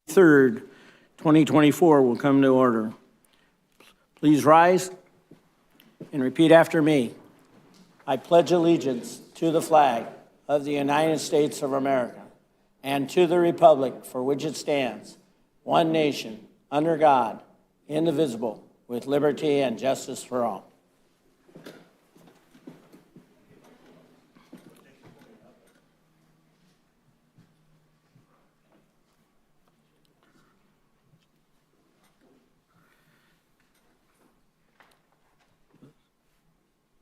3rd, 2024 will come to order. Please rise and repeat after me. I pledge allegiance to the flag of the United States of America and to the republic for which it stands, one nation, under God, indivisible, with liberty and justice for all.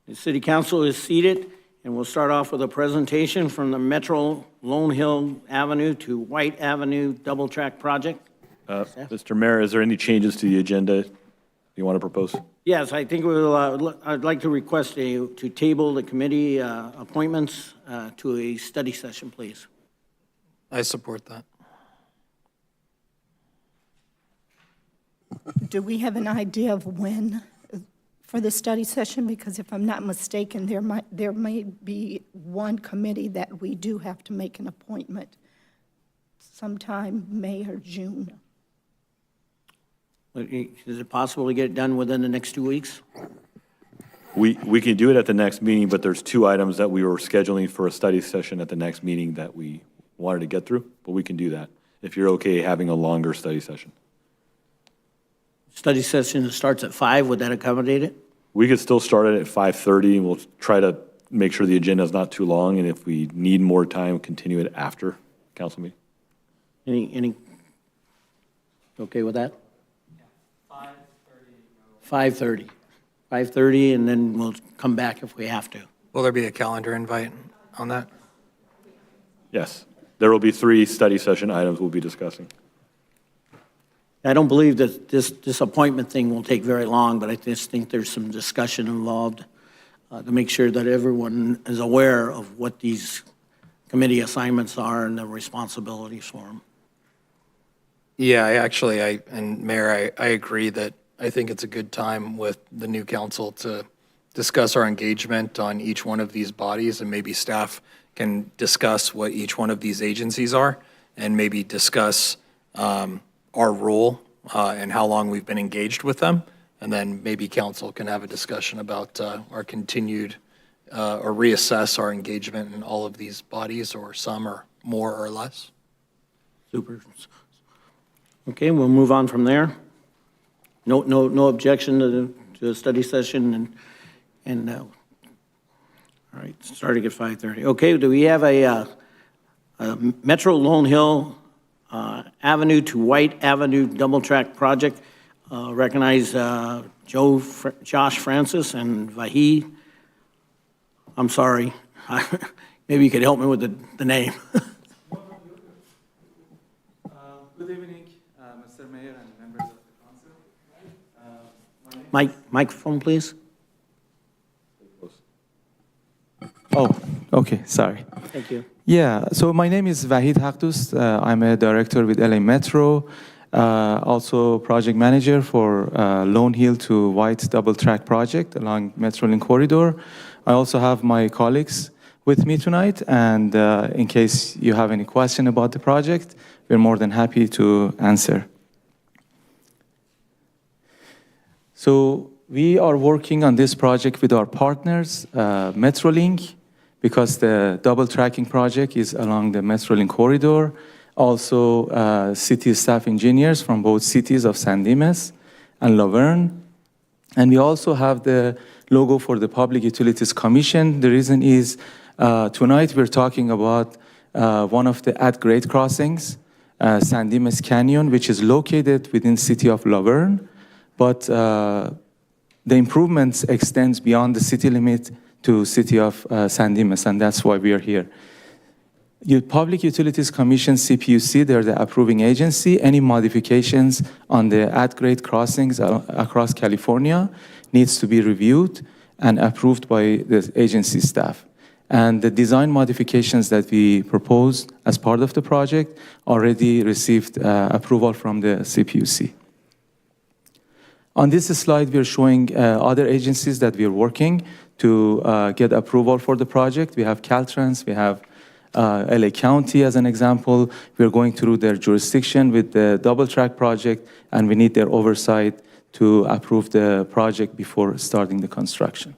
The City Council is seated, and we'll start off with a presentation from the Metro Lone Hill Avenue to White Avenue double track project. Mr. Mayor, is there any changes to the agenda you want to propose? Yes, I think I'd like to request to table the committee appointments to a study session, please. I support that. Do we have an idea of when for the study session? Because if I'm not mistaken, there may be one committee that we do have to make an appointment sometime May or June. Is it possible to get it done within the next 2 weeks? We can do it at the next meeting, but there's 2 items that we were scheduling for a study session at the next meeting that we wanted to get through, but we can do that if you're okay having a longer study session. Study session starts at 5, would that accommodate it? We could still start it at 5:30, and we'll try to make sure the agenda is not too long, and if we need more time, continue it after council meeting. Any, okay with that? 5:30. 5:30, and then we'll come back if we have to. Will there be a calendar invite on that? Yes, there will be 3 study session items we'll be discussing. I don't believe that this appointment thing will take very long, but I just think there's some discussion involved to make sure that everyone is aware of what these committee assignments are and the responsibilities for them. Yeah, and Mayor, I agree that I think it's a good time with the new council to discuss our engagement on each one of these bodies, and maybe staff can discuss what each one of these agencies are, and maybe discuss our role and how long we've been engaged with them, and then maybe council can have a discussion about our continued or reassess our engagement in all of these bodies, or some or more or less. Super. Okay, we'll move on from there. No objection to the study session, and all right, starting at 5:30. Okay, do we have a Metro Lone Hill Avenue to White Avenue double track project? Recognize Josh Francis and Vahid. I'm sorry. Maybe you could help me with the name. Good evening, Mr. Mayor and members of the council. Microphone, please. Oh, okay, sorry. Thank you. Yeah, so my name is Vahid Hakdus. I'm a director with LA Metro, also project manager for Lone Hill to White double track project along Metrolink corridor. I also have my colleagues with me tonight, and in case you have any question about the project, we're more than happy to answer. So we are working on this project with our partners, Metrolink, because the double tracking project is along the Metrolink corridor. Also, city staff engineers from both cities of San Dimas and Laverne. And we also have the logo for the Public Utilities Commission. The reason is tonight we're talking about one of the at-grade crossings, San Dimas Canyon, which is located within city of Laverne. But the improvements extends beyond the city limit to city of San Dimas, and that's why we are here. Public Utilities Commission, CPUC, they're the approving agency. Any modifications on the at-grade crossings across California needs to be reviewed and approved by the agency staff. And the design modifications that we proposed as part of the project already received approval from the CPUC. On this slide, we're showing other agencies that we're working to get approval for the project. We have Caltrans, we have LA County as an example. We're going through their jurisdiction with the double track project, and we need their oversight to approve the project before starting the construction.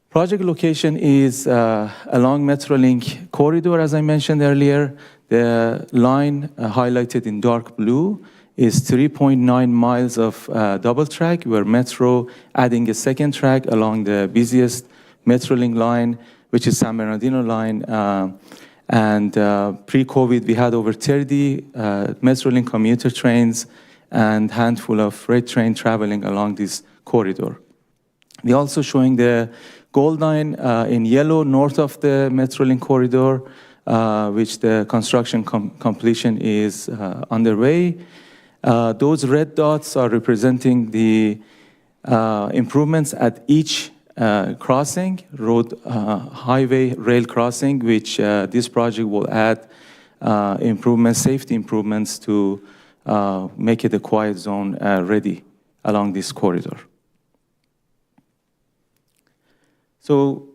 Project location is along Metrolink corridor, as I mentioned earlier. The line highlighted in dark blue is 3.9 miles of double track, where Metro adding a second track along the busiest Metrolink line, which is San Bernardino line. Pre-COVID, we had over 30 Metrolink commuter trains and handful of freight train traveling along this corridor. We're also showing the Gold Line in yellow north of the Metrolink corridor, which the construction completion is underway. Those red dots are representing the improvements at each crossing, road, highway, rail crossing, which this project will add improvements, safety improvements to make it a quiet zone ready along this corridor. So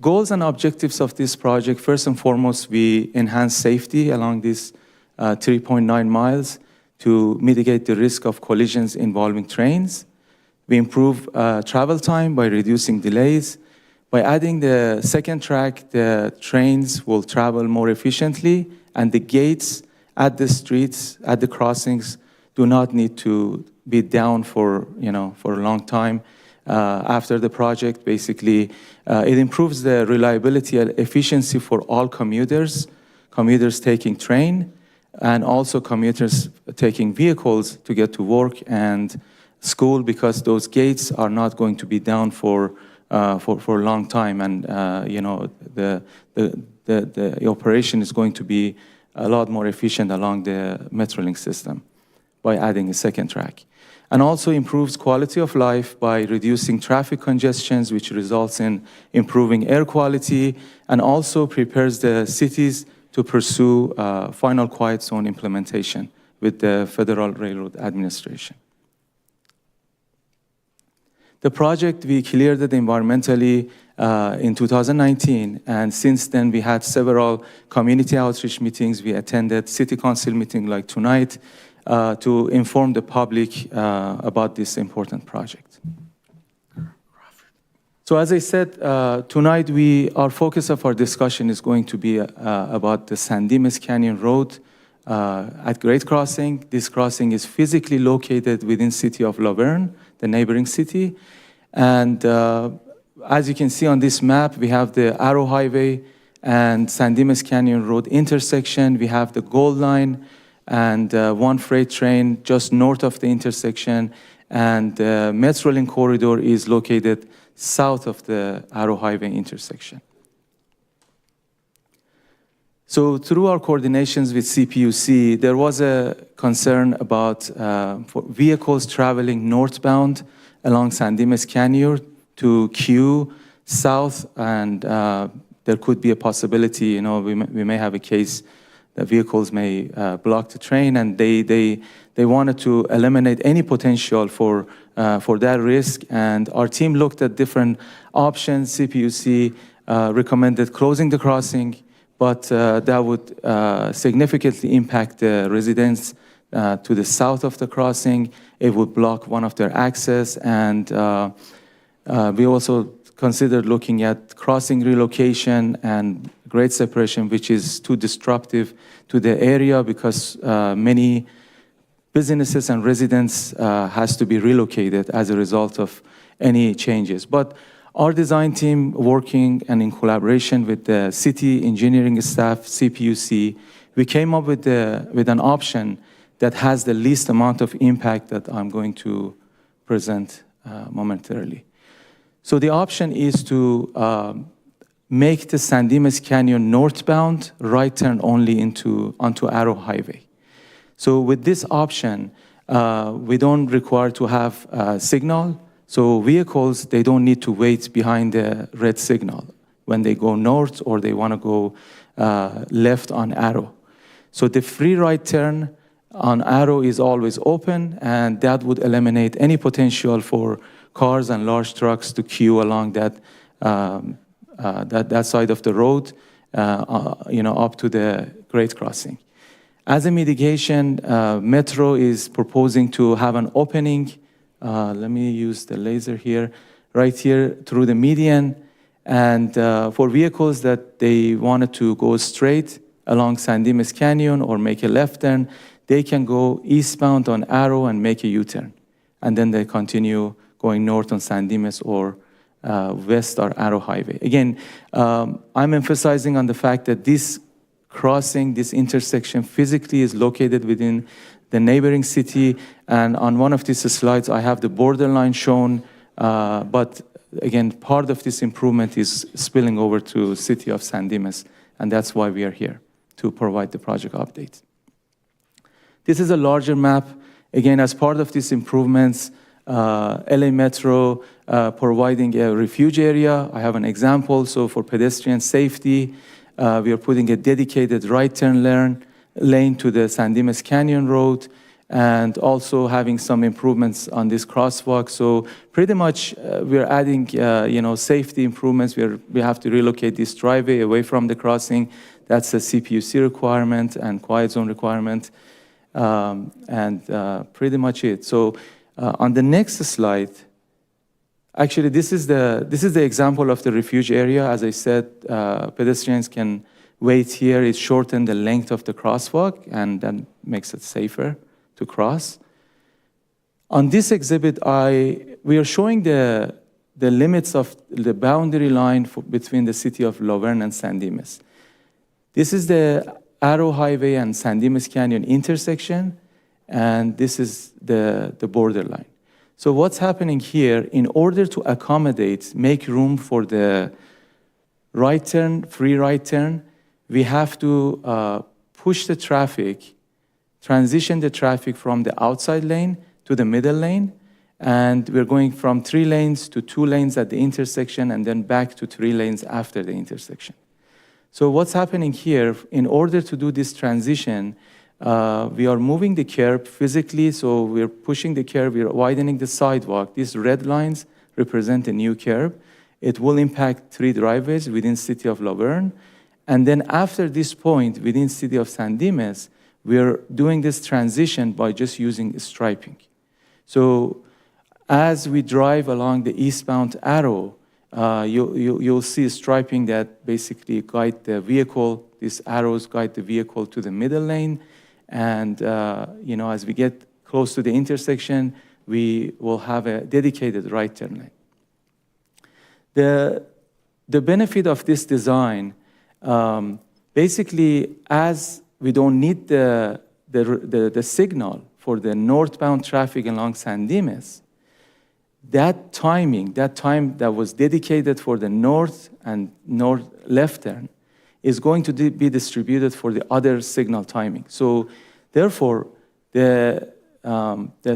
goals and objectives of this project, first and foremost, we enhance safety along this 3.9 miles to mitigate the risk of collisions involving trains. We improve travel time by reducing delays. By adding the second track, the trains will travel more efficiently, and the gates at the streets, at the crossings, do not need to be down for a long time. After the project, basically, it improves the reliability and efficiency for all commuters taking train, and also commuters taking vehicles to get to work and school, because those gates are not going to be down for a long time, and the operation is going to be a lot more efficient along the Metrolink system by adding a second track. And also improves quality of life by reducing traffic congestions, which results in improving air quality, and also prepares the cities to pursue final quiet zone implementation with the Federal Railroad Administration. The project, we cleared it environmentally in 2019, and since then we had several community outreach meetings. We attended city council meeting like tonight to inform the public about this important project. So as I said, tonight our focus of our discussion is going to be about the San Dimas Canyon Road at Great Crossing. This crossing is physically located within city of La Verne, the neighboring city. And as you can see on this map, we have the Arrow Highway and San Dimas Canyon Road intersection. We have the Gold Line and one freight train just north of the intersection. And the Metrolink corridor is located south of the Arrow Highway intersection. So through our coordinations with CPUC, there was a concern about for vehicles traveling northbound along San Dimas Canyon to Q south, and there could be a possibility, we may have a case that vehicles may block the train, and they wanted to eliminate any potential for that risk. And our team looked at different options. CPUC recommended closing the crossing, but that would significantly impact the residents to the south of the crossing. It would block one of their access, and we also considered looking at crossing relocation and grade separation, which is too disruptive to the area because many businesses and residents has to be relocated as a result of any changes. But our design team, working and in collaboration with the city engineering staff, CPUC, we came up with an option that has the least amount of impact that I'm going to present momentarily. So the option is to make the San Dimas Canyon northbound right turn only onto Arrow Highway. So with this option, we don't require to have a signal. So vehicles, they don't need to wait behind the red signal when they go north or they want to go left on Arrow. So the free right turn on Arrow is always open, and that would eliminate any potential for cars and large trucks to queue along that that side of the road, up to the grade crossing. As a mitigation, Metro is proposing to have an opening, let me use the laser here, right here through the median, and for vehicles that they wanted to go straight along San Dimas Canyon or make a left turn, they can go eastbound on Arrow and make a U-turn. And then they continue going north on San Dimas or west or Arrow Highway. Again, I'm emphasizing on the fact that this crossing, this intersection physically is located within the neighboring city. And on one of these slides, I have the borderline shown, but again, part of this improvement is spilling over to city of San Dimas, and that's why we are here, to provide the project update. This is a larger map. Again, as part of these improvements, LA Metro providing a refuge area. I have an example. So for pedestrian safety, we are putting a dedicated right turn lane to the San Dimas Canyon Road, and also having some improvements on this crosswalk. So pretty much we're adding, safety improvements. We have to relocate this driveway away from the crossing. That's a CPUC requirement and quiet zone requirement, and pretty much it. So on the next slide, actually this is the example of the refuge area. As I said, pedestrians can wait here. It shortens the length of the crosswalk, and that makes it safer to cross. On this exhibit, we are showing the limits of the boundary line between the city of La Verne and San Dimas. This is the Arrow Highway and San Dimas Canyon intersection, and this is the borderline. So what's happening here, in order to accommodate, make room for the right turn, free right turn, we have to push the traffic, transition the traffic from the outside lane to the middle lane, and we're going from 3 lanes to 2 lanes at the intersection, and then back to 3 lanes after the intersection. So what's happening here, in order to do this transition, we are moving the curb physically, so we're pushing the curb, we're widening the sidewalk. These red lines represent a new curb. It will impact 3 driveways within city of La Verne, and then after this point, within city of San Dimas, we're doing this transition by just using striping. So as we drive along the eastbound Arrow, you'll see striping that basically guide the vehicle. These arrows guide the vehicle to the middle lane. And as we get close to the intersection, we will have a dedicated right turn lane. The benefit of this design, basically, as we don't need the signal for the northbound traffic along San Dimas, that time that was dedicated for the north and north left turn is going to be distributed for the other signal timing. So therefore, the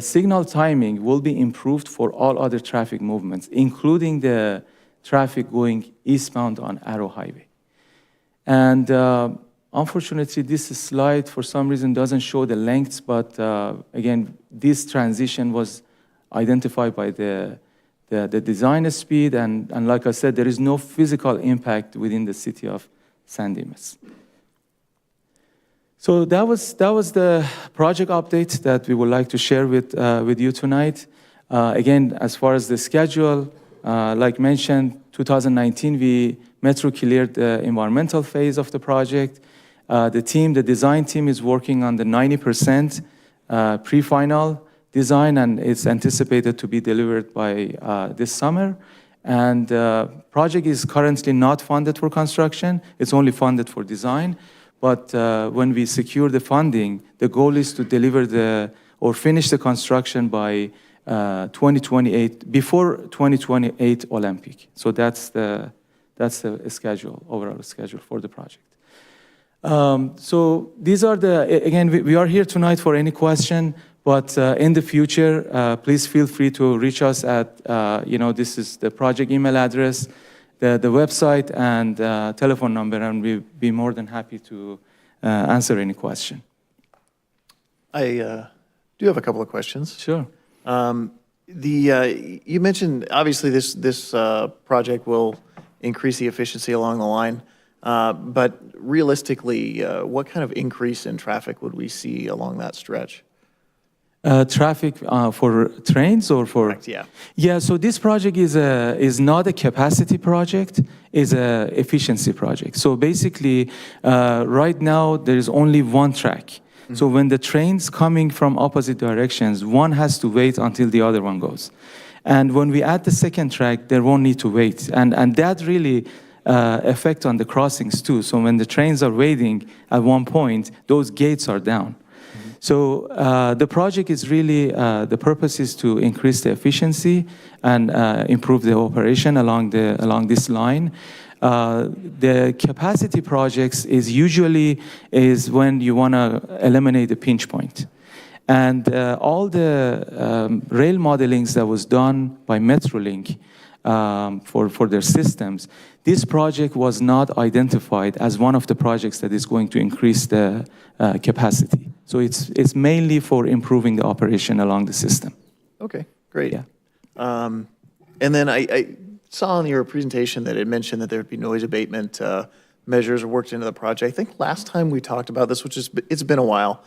signal timing will be improved for all other traffic movements, including the traffic going eastbound on Arrow Highway. And unfortunately, this slide, for some reason, doesn't show the lengths, but again, this transition was identified by the design speed, and like I said, there is no physical impact within the city of San Dimas. So that was the project update that we would like to share with you tonight. Again, as far as the schedule, like mentioned, 2019, Metro cleared the environmental phase of the project. The design team is working on the 90% pre-final design, and it's anticipated to be delivered by this summer. And project is currently not funded for construction. It's only funded for design. But when we secure the funding, the goal is to deliver or finish the construction by 2028, before 2028 Olympic. So that's the schedule, overall schedule for the project. So these are again, we are here tonight for any question, but in the future, please feel free to reach us at, this is the project email address, the website, and telephone number, and we'll be more than happy to answer any question. I do have a couple of questions. Sure. You mentioned, obviously, this project will increase the efficiency along the line. But realistically, what kind of increase in traffic would we see along that stretch? Traffic for trains or for? Correct, yeah. Yeah, so this project is not a capacity project, is a efficiency project. So basically, right now, there is only one track. So when the train's coming from opposite directions, one has to wait until the other one goes. And when we add the second track, there won't need to wait. And that really affect on the crossings too. So when the trains are waiting at one point, those gates are down. So the project is really, the purpose is to increase the efficiency and improve the operation along this line. The capacity projects is usually when you want to eliminate the pinch point. And all the rail modelings that was done by Metrolink for their systems, this project was not identified as one of the projects that is going to increase the capacity. So it's mainly for improving the operation along the system. Okay, great. Yeah. And then I saw in your presentation that it mentioned that there would be noise abatement measures worked into the project. I think last time we talked about this, it's been a while.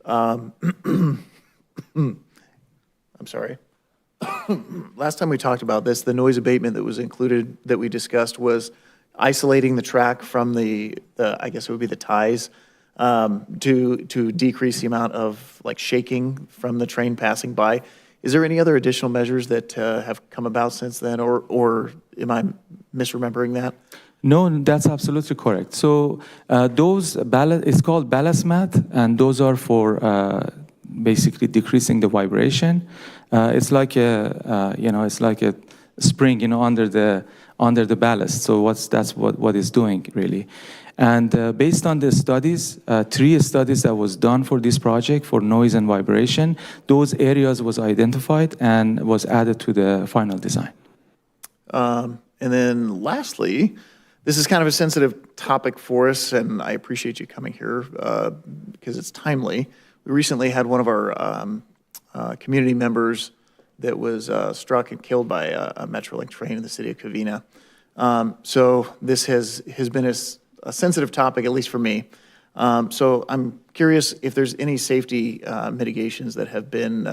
I'm sorry. Last time we talked about this, the noise abatement that was included, that we discussed, was isolating the track from the I guess it would be the ties, to decrease the amount of like shaking from the train passing by. Is there any other additional measures that have come about since then, or am I misremembering that? No, that's absolutely correct. So it's called ballast mat, and those are for basically decreasing the vibration. It's like it's like a spring, under the ballast. So that's what it's doing really. And based on the studies, 3 studies that was done for this project for noise and vibration, those areas was identified and was added to the final design. And then lastly, this is kind of a sensitive topic for us, and I appreciate you coming here because it's timely. We recently had one of our community members that was struck and killed by a Metrolink train in the city of Covina. So this has been a sensitive topic, at least for me. So I'm curious if there's any safety mitigations that have been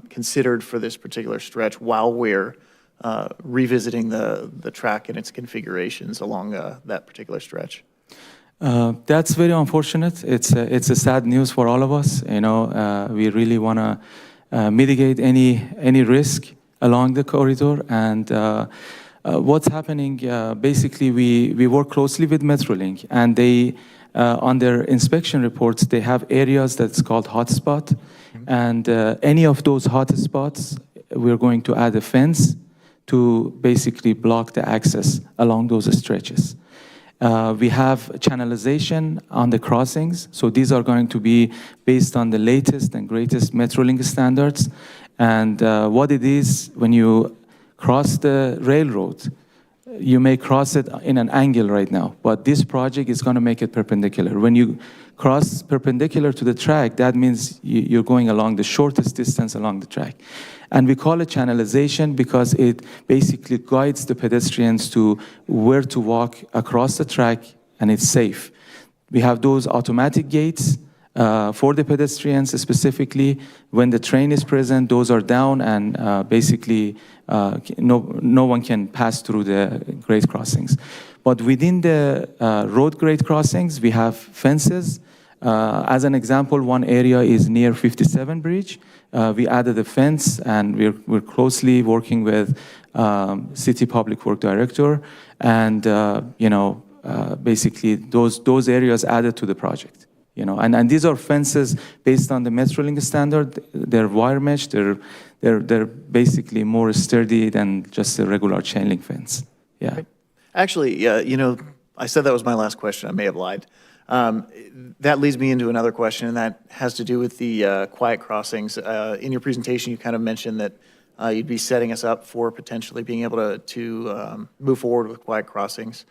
considered for this particular stretch while we're revisiting the track and its configurations along that particular stretch. That's very unfortunate. It's a sad news for all of us. We really want to mitigate any risk along the corridor. And what's happening? Basically, we work closely with Metrolink, and they on their inspection reports they have areas that's called hotspot, and any of those hotspots, we're going to add a fence to basically block the access along those stretches. We have channelization on the crossings. So these are going to be based on the latest and greatest Metrolink standards. And what it is, when you cross the railroad, you may cross it in an angle right now, but this project is going to make it perpendicular. When you cross perpendicular to the track, that means you're going along the shortest distance along the track. And we call it channelization because it basically guides the pedestrians to where to walk across the track, and it's safe. We have those automatic gates for the pedestrians specifically. When the train is present, those are down, and basically no one can pass through the grade crossings. But within the road grade crossings, we have fences. As an example, one area is near 57 Bridge. We added a fence, and we're closely working with City Public Work Director, and basically those areas added to the project. And these are fences based on the Metrolink standard. They're wire mesh. They're basically more sturdy than just a regular chain link fence. Yeah. Actually, I said that was my last question. I may have lied. That leads me into another question, and that has to do with the quiet crossings. In your presentation, you kind of mentioned that you'd be setting us up for potentially being able to move forward with quiet crossings.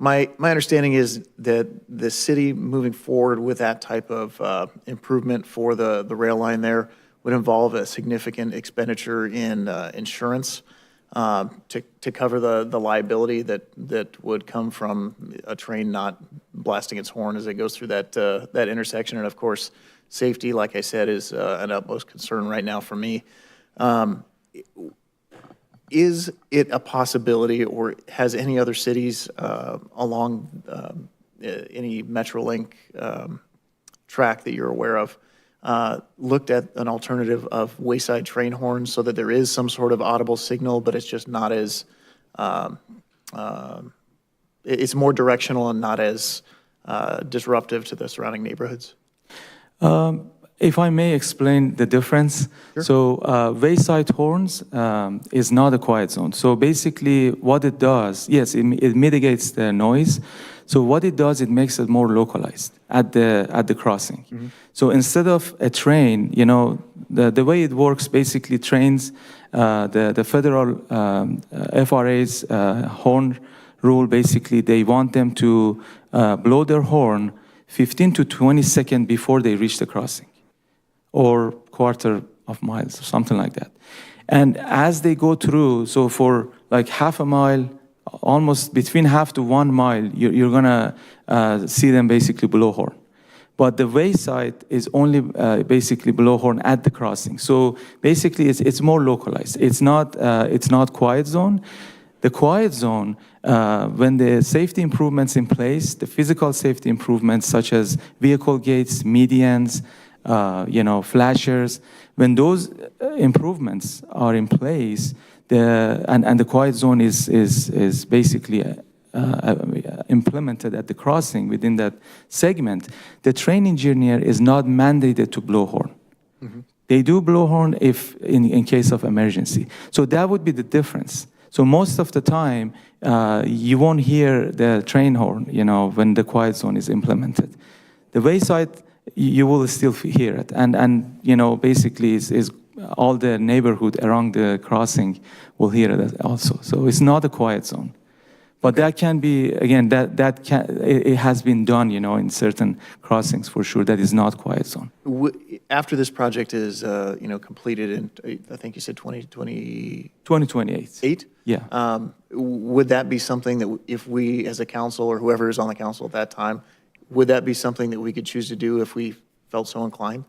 My understanding is that the city moving forward with that type of improvement for the rail line there would involve a significant expenditure in insurance. to cover the liability that would come from a train not blasting its horn as it goes through that intersection. And of course, safety, like I said, is an utmost concern right now for me. Is it a possibility, or has any other cities along any Metrolink track that you're aware of looked at an alternative of wayside train horns so that there is some sort of audible signal, but it's just not as, it's more directional and not as disruptive to the surrounding neighborhoods? If I may explain the difference. Sure. So wayside horns is not a quiet zone. So basically what it does, yes, it mitigates the noise. So what it does, it makes it more localized at the crossing. Mm-hmm. So instead of a train, you know, the way it works, basically trains, the federal FRA's horn rule, basically they want them to blow their horn 15 to 20 seconds before they reach the crossing, or quarter of miles, or something like that. And as they go through, so for like half a mile, almost between half to 1 mile, you're gonna see them basically blow horn. But the wayside is only basically blow horn at the crossing. So basically it's more localized. It's not quiet zone. The quiet zone, when the safety improvements in place, the physical safety improvements such as vehicle gates, medians, flashers, when those improvements are in place, and the quiet zone is basically implemented at the crossing within that segment, the train engineer is not mandated to blow horn. Mm-hmm. They do blow horn if in case of emergency. So that would be the difference. So most of the time, you won't hear the train horn, when the quiet zone is implemented. The wayside, you will still hear it. And basically is all the neighborhood around the crossing will hear it also. So it's not a quiet zone. But that can be, again, it has been done, in certain crossings for sure. That is not quiet zone. After this project is, completed in, I think you said 2028? 2028. Yeah. Would that be something that if we, as a council or whoever is on the council at that time, would that be something that we could choose to do if we felt so inclined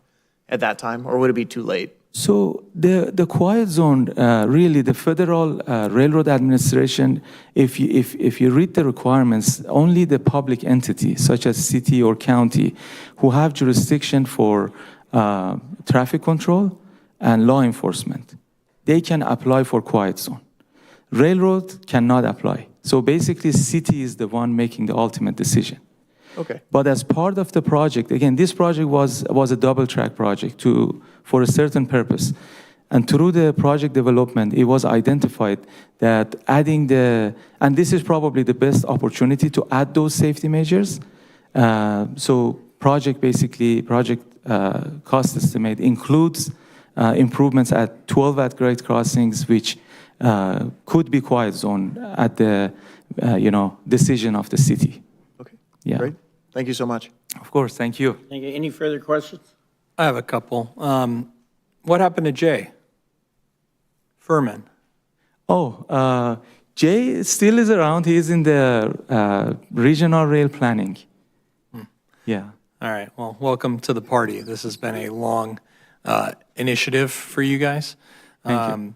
at that time, or would it be too late? So the quiet zone, really, the Federal Railroad Administration, if you read the requirements, only the public entity, such as city or county, who have jurisdiction for traffic control and law enforcement, they can apply for quiet zone. Railroad cannot apply. So basically, city is the one making the ultimate decision. Okay. But as part of the project, again, this project was a double track project for a certain purpose. And through the project development, it was identified that adding and this is probably the best opportunity to add those safety measures. So project cost estimate includes improvements at 12 at-grade crossings, which could be quiet zone at the decision of the city. Okay. Yeah. Great. Thank you so much. Of course, thank you. Thank you. Any further questions? I have a couple. What happened to Jay Furman? Oh, Jay still is around. He is in the regional rail planning. Yeah. All right. Well, welcome to the party. This has been a long initiative for you guys. Thank you.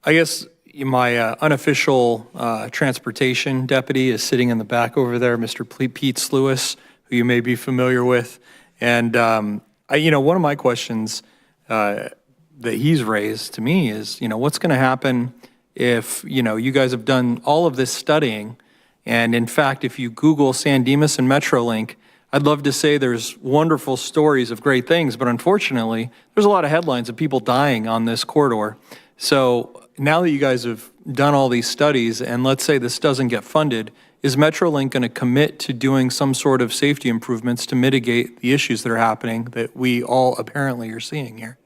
I guess my unofficial transportation deputy is sitting in the back over there, Mr. Pete Sluis, who you may be familiar with. And, one of my questions that he's raised to me is, what's going to happen if, you guys have done all of this studying, and in fact, if you Google San Dimas and Metrolink, I'd love to say there's wonderful stories of great things, but unfortunately, there's a lot of headlines of people dying on this corridor. So now that you guys have done all these studies, and let's say this doesn't get funded, is Metrolink going to commit to doing some sort of safety improvements to mitigate the issues that are happening that we all apparently are seeing here?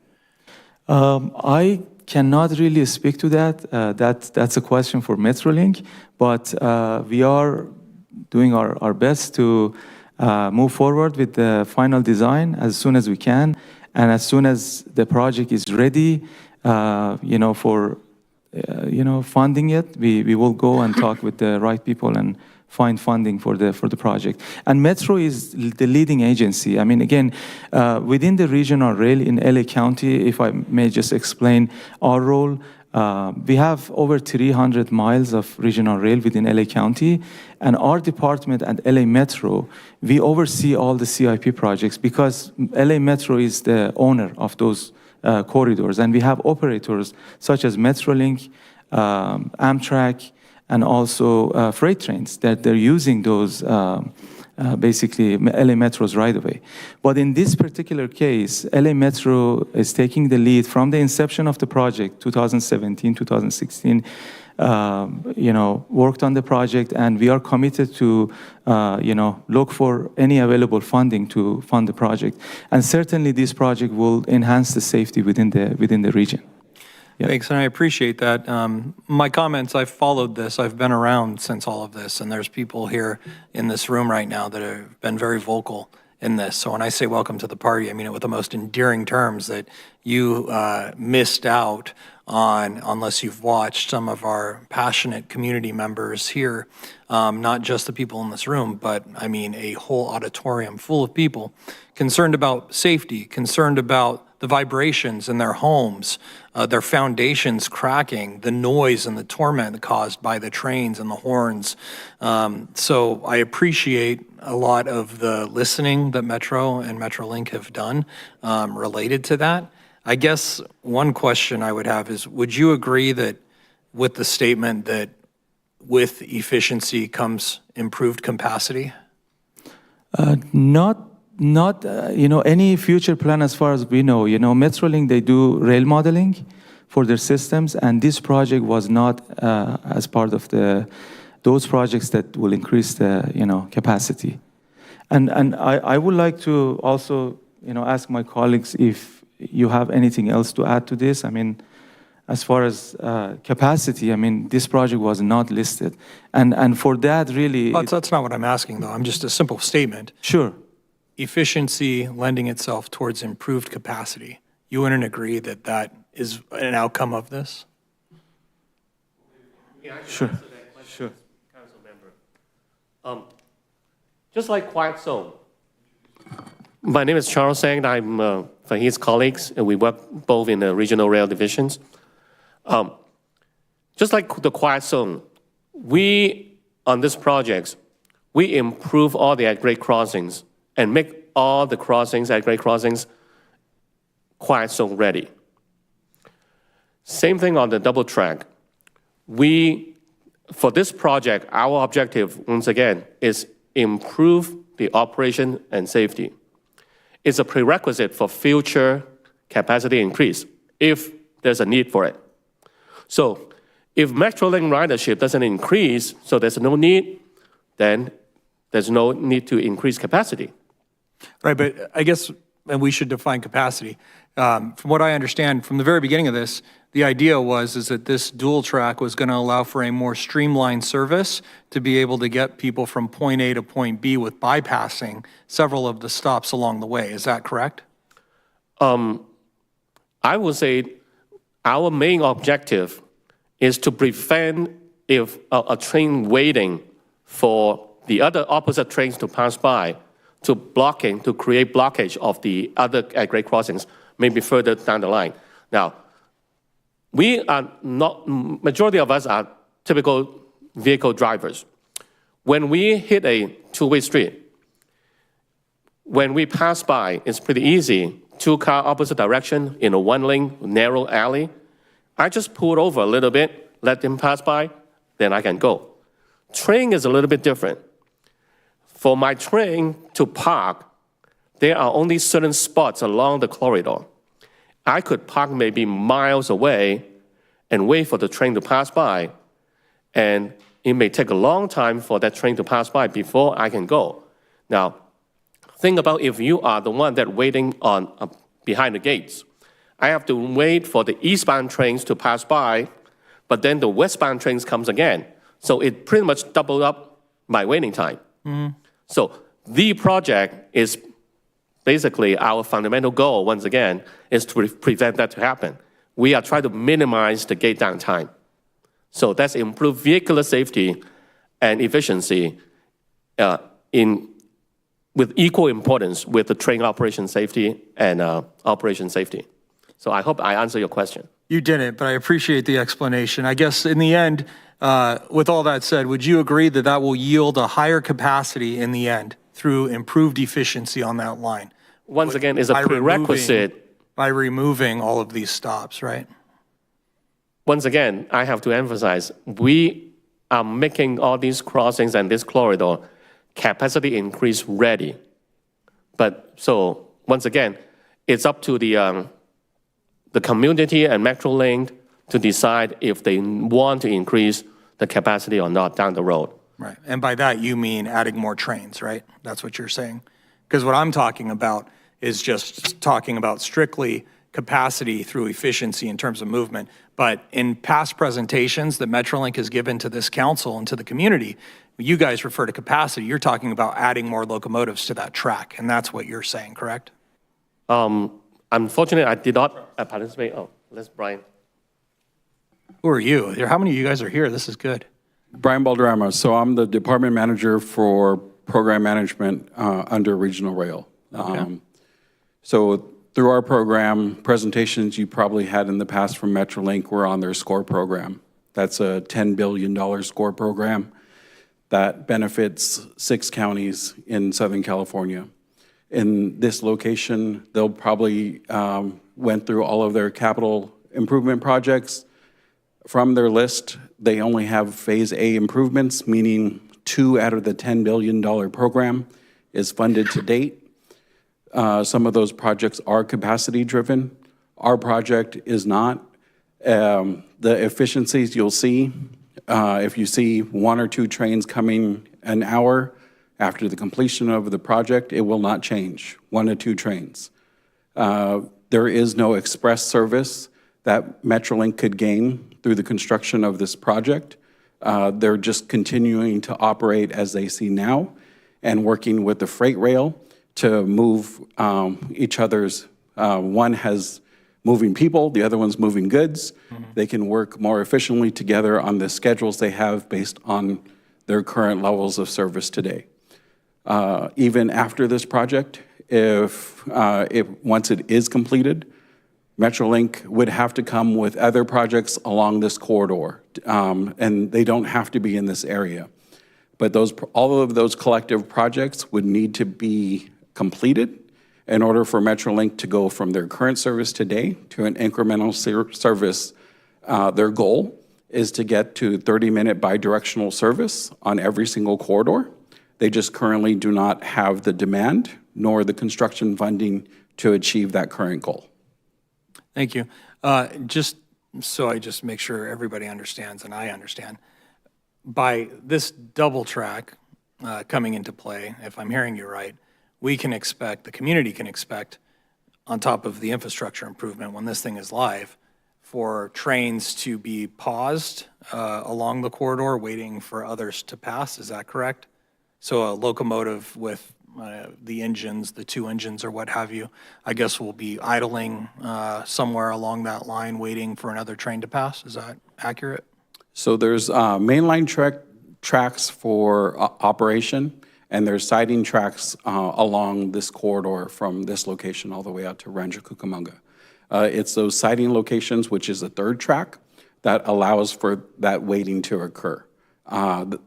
I cannot really speak to that. That's a question for Metrolink, but we are doing our best to move forward with the final design as soon as we can, and as soon as the project is ready, for funding it, we will go and talk with the right people and find funding for the project. And Metro is the leading agency. I mean, again, within the regional rail in LA County, if I may just explain our role, we have over 300 miles of regional rail within LA County, and our department at LA Metro, we oversee all the CIP projects because LA Metro is the owner of those corridors, and we have operators such as Metrolink, Amtrak, and also freight trains that they're using those basically LA Metro's right away. But in this particular case, LA Metro is taking the lead from the inception of the project, 2017, 2016, worked on the project, and we are committed to, look for any available funding to fund the project. And certainly this project will enhance the safety within the region. Yeah. Thanks, and I appreciate that. My comments, I've followed this, I've been around since all of this, and there's people here in this room right now that have been very vocal in this. So when I say welcome to the party, I mean it with the most endearing terms, that you missed out on, unless you've watched some of our passionate community members here, not just the people in this room, but I mean a whole auditorium full of people concerned about safety, concerned about the vibrations in their homes, their foundations cracking, the noise and the torment caused by the trains and the horns. So I appreciate a lot of the listening that Metro and Metrolink have done related to that. I guess one question I would have is, would you agree that with the statement that with efficiency comes improved capacity? Not any future plan as far as we know. Metrolink, they do rail modeling for their systems, and this project was not as part of those projects that will increase the capacity. And I would like to also ask my colleagues if you have anything else to add to this. I mean, as far as capacity, I mean, this project was not listed, and for that really. That's not what I'm asking, though. I'm just a simple statement. Sure. Efficiency lending itself towards improved capacity. You wouldn't agree that that is an outcome of this? Sure. Sure. Council member. Just like Quiet Zone. My name is Charles Sang. I'm from his colleagues, and we work both in the regional rail divisions. Just like the Quiet Zone, we, on this project, we improve all the at-grade crossings and make all the crossings, at-grade crossings, Quiet Zone ready. Same thing on the double track. For this project, our objective, once again, is improve the operation and safety. It's a prerequisite for future capacity increase if there's a need for it. So if Metrolink ridership doesn't increase, so there's no need, then there's no need to increase capacity. Right, but I guess, and we should define capacity. From what I understand, from the very beginning of this, the idea is that this dual track was going to allow for a more streamlined service to be able to get people from point A to point B with bypassing several of the stops along the way. Is that correct? I would say our main objective is to prevent if a train waiting for the other opposite trains to pass by, to create blockage of the other at-grade crossings, maybe further down the line. Now, we are not, majority of us are typical vehicle drivers. When we hit a two-way street, when we pass by, it's pretty easy, two car opposite direction in a one-lane narrow alley. I just pull over a little bit, let them pass by, then I can go. Train is a little bit different. For my train to park, there are only certain spots along the corridor. I could park maybe miles away and wait for the train to pass by, and it may take a long time for that train to pass by before I can go. Now, think about if you are the one that waiting on behind the gates. I have to wait for the eastbound trains to pass by, but then the westbound trains comes again. So it pretty much doubled up my waiting time. So the project is basically our fundamental goal, once again, is to prevent that to happen. We are trying to minimize the gate downtime. So that's improved vehicular safety and efficiency with equal importance with the train operation safety and operation safety. So I hope I answer your question. You didn't, but I appreciate the explanation. I guess in the end, with all that said, would you agree that that will yield a higher capacity in the end through improved efficiency on that line? Once again, it's a By prerequisite. By removing all of these stops, right? Once again, I have to emphasize, we are making all these crossings and this corridor capacity increase ready. But so, once again, it's up to the community and Metrolink to decide if they want to increase the capacity or not down the road. Right. And by that, you mean adding more trains, right? That's what you're saying? Because what I'm talking about is just talking about strictly capacity through efficiency in terms of movement. But in past presentations that Metrolink has given to this council and to the community, you guys refer to capacity. You're talking about adding more locomotives to that track, and that's what you're saying, correct? Unfortunately, I did not participate. Oh, let's Brian. Who are you? How many of you guys are here? This is good. Brian Balderrama. So I'm the department manager for program management under Regional Rail. So through our program, presentations you probably had in the past from Metrolink were on their SCORE program. That's a $10 billion SCORE program that benefits 6 counties in Southern California. In this location, they'll probably went through all of their capital improvement projects. From their list, they only have Phase A improvements, meaning 2 out of the $10 billion program is funded to date. Some of those projects are capacity-driven. Our project is not. The efficiencies you'll see, if you see 1 or 2 trains coming an hour after the completion of the project, it will not change, 1 or 2 trains. There is no express service that Metrolink could gain through the construction of this project. They're just continuing to operate as they see now and working with the freight rail to move each other's, one has moving people, the other one's moving goods. They can work more efficiently together on the schedules they have based on their current levels of service today. Even after this project, once it is completed, Metrolink would have to come with other projects along this corridor, and they don't have to be in this area. But all of those collective projects would need to be completed in order for Metrolink to go from their current service today to an incremental service. Their goal is to get to 30-minute bidirectional service on every single corridor. They just currently do not have the demand nor the construction funding to achieve that current goal. Thank you. Just so I just make sure everybody understands and I understand, by this double track coming into play, if I'm hearing you right, we can expect, the community can expect, on top of the infrastructure improvement when this thing is live, for trains to be paused along the corridor waiting for others to pass. Is that correct? So a locomotive with the engines, the 2 engines or what have you, I guess will be idling somewhere along that line waiting for another train to pass. Is that accurate? So there's mainline tracks for operation, and there's siding tracks along this corridor from this location all the way out to Rancho Cucamonga. It's those siding locations, which is a 3rd track, that allows for that waiting to occur. Both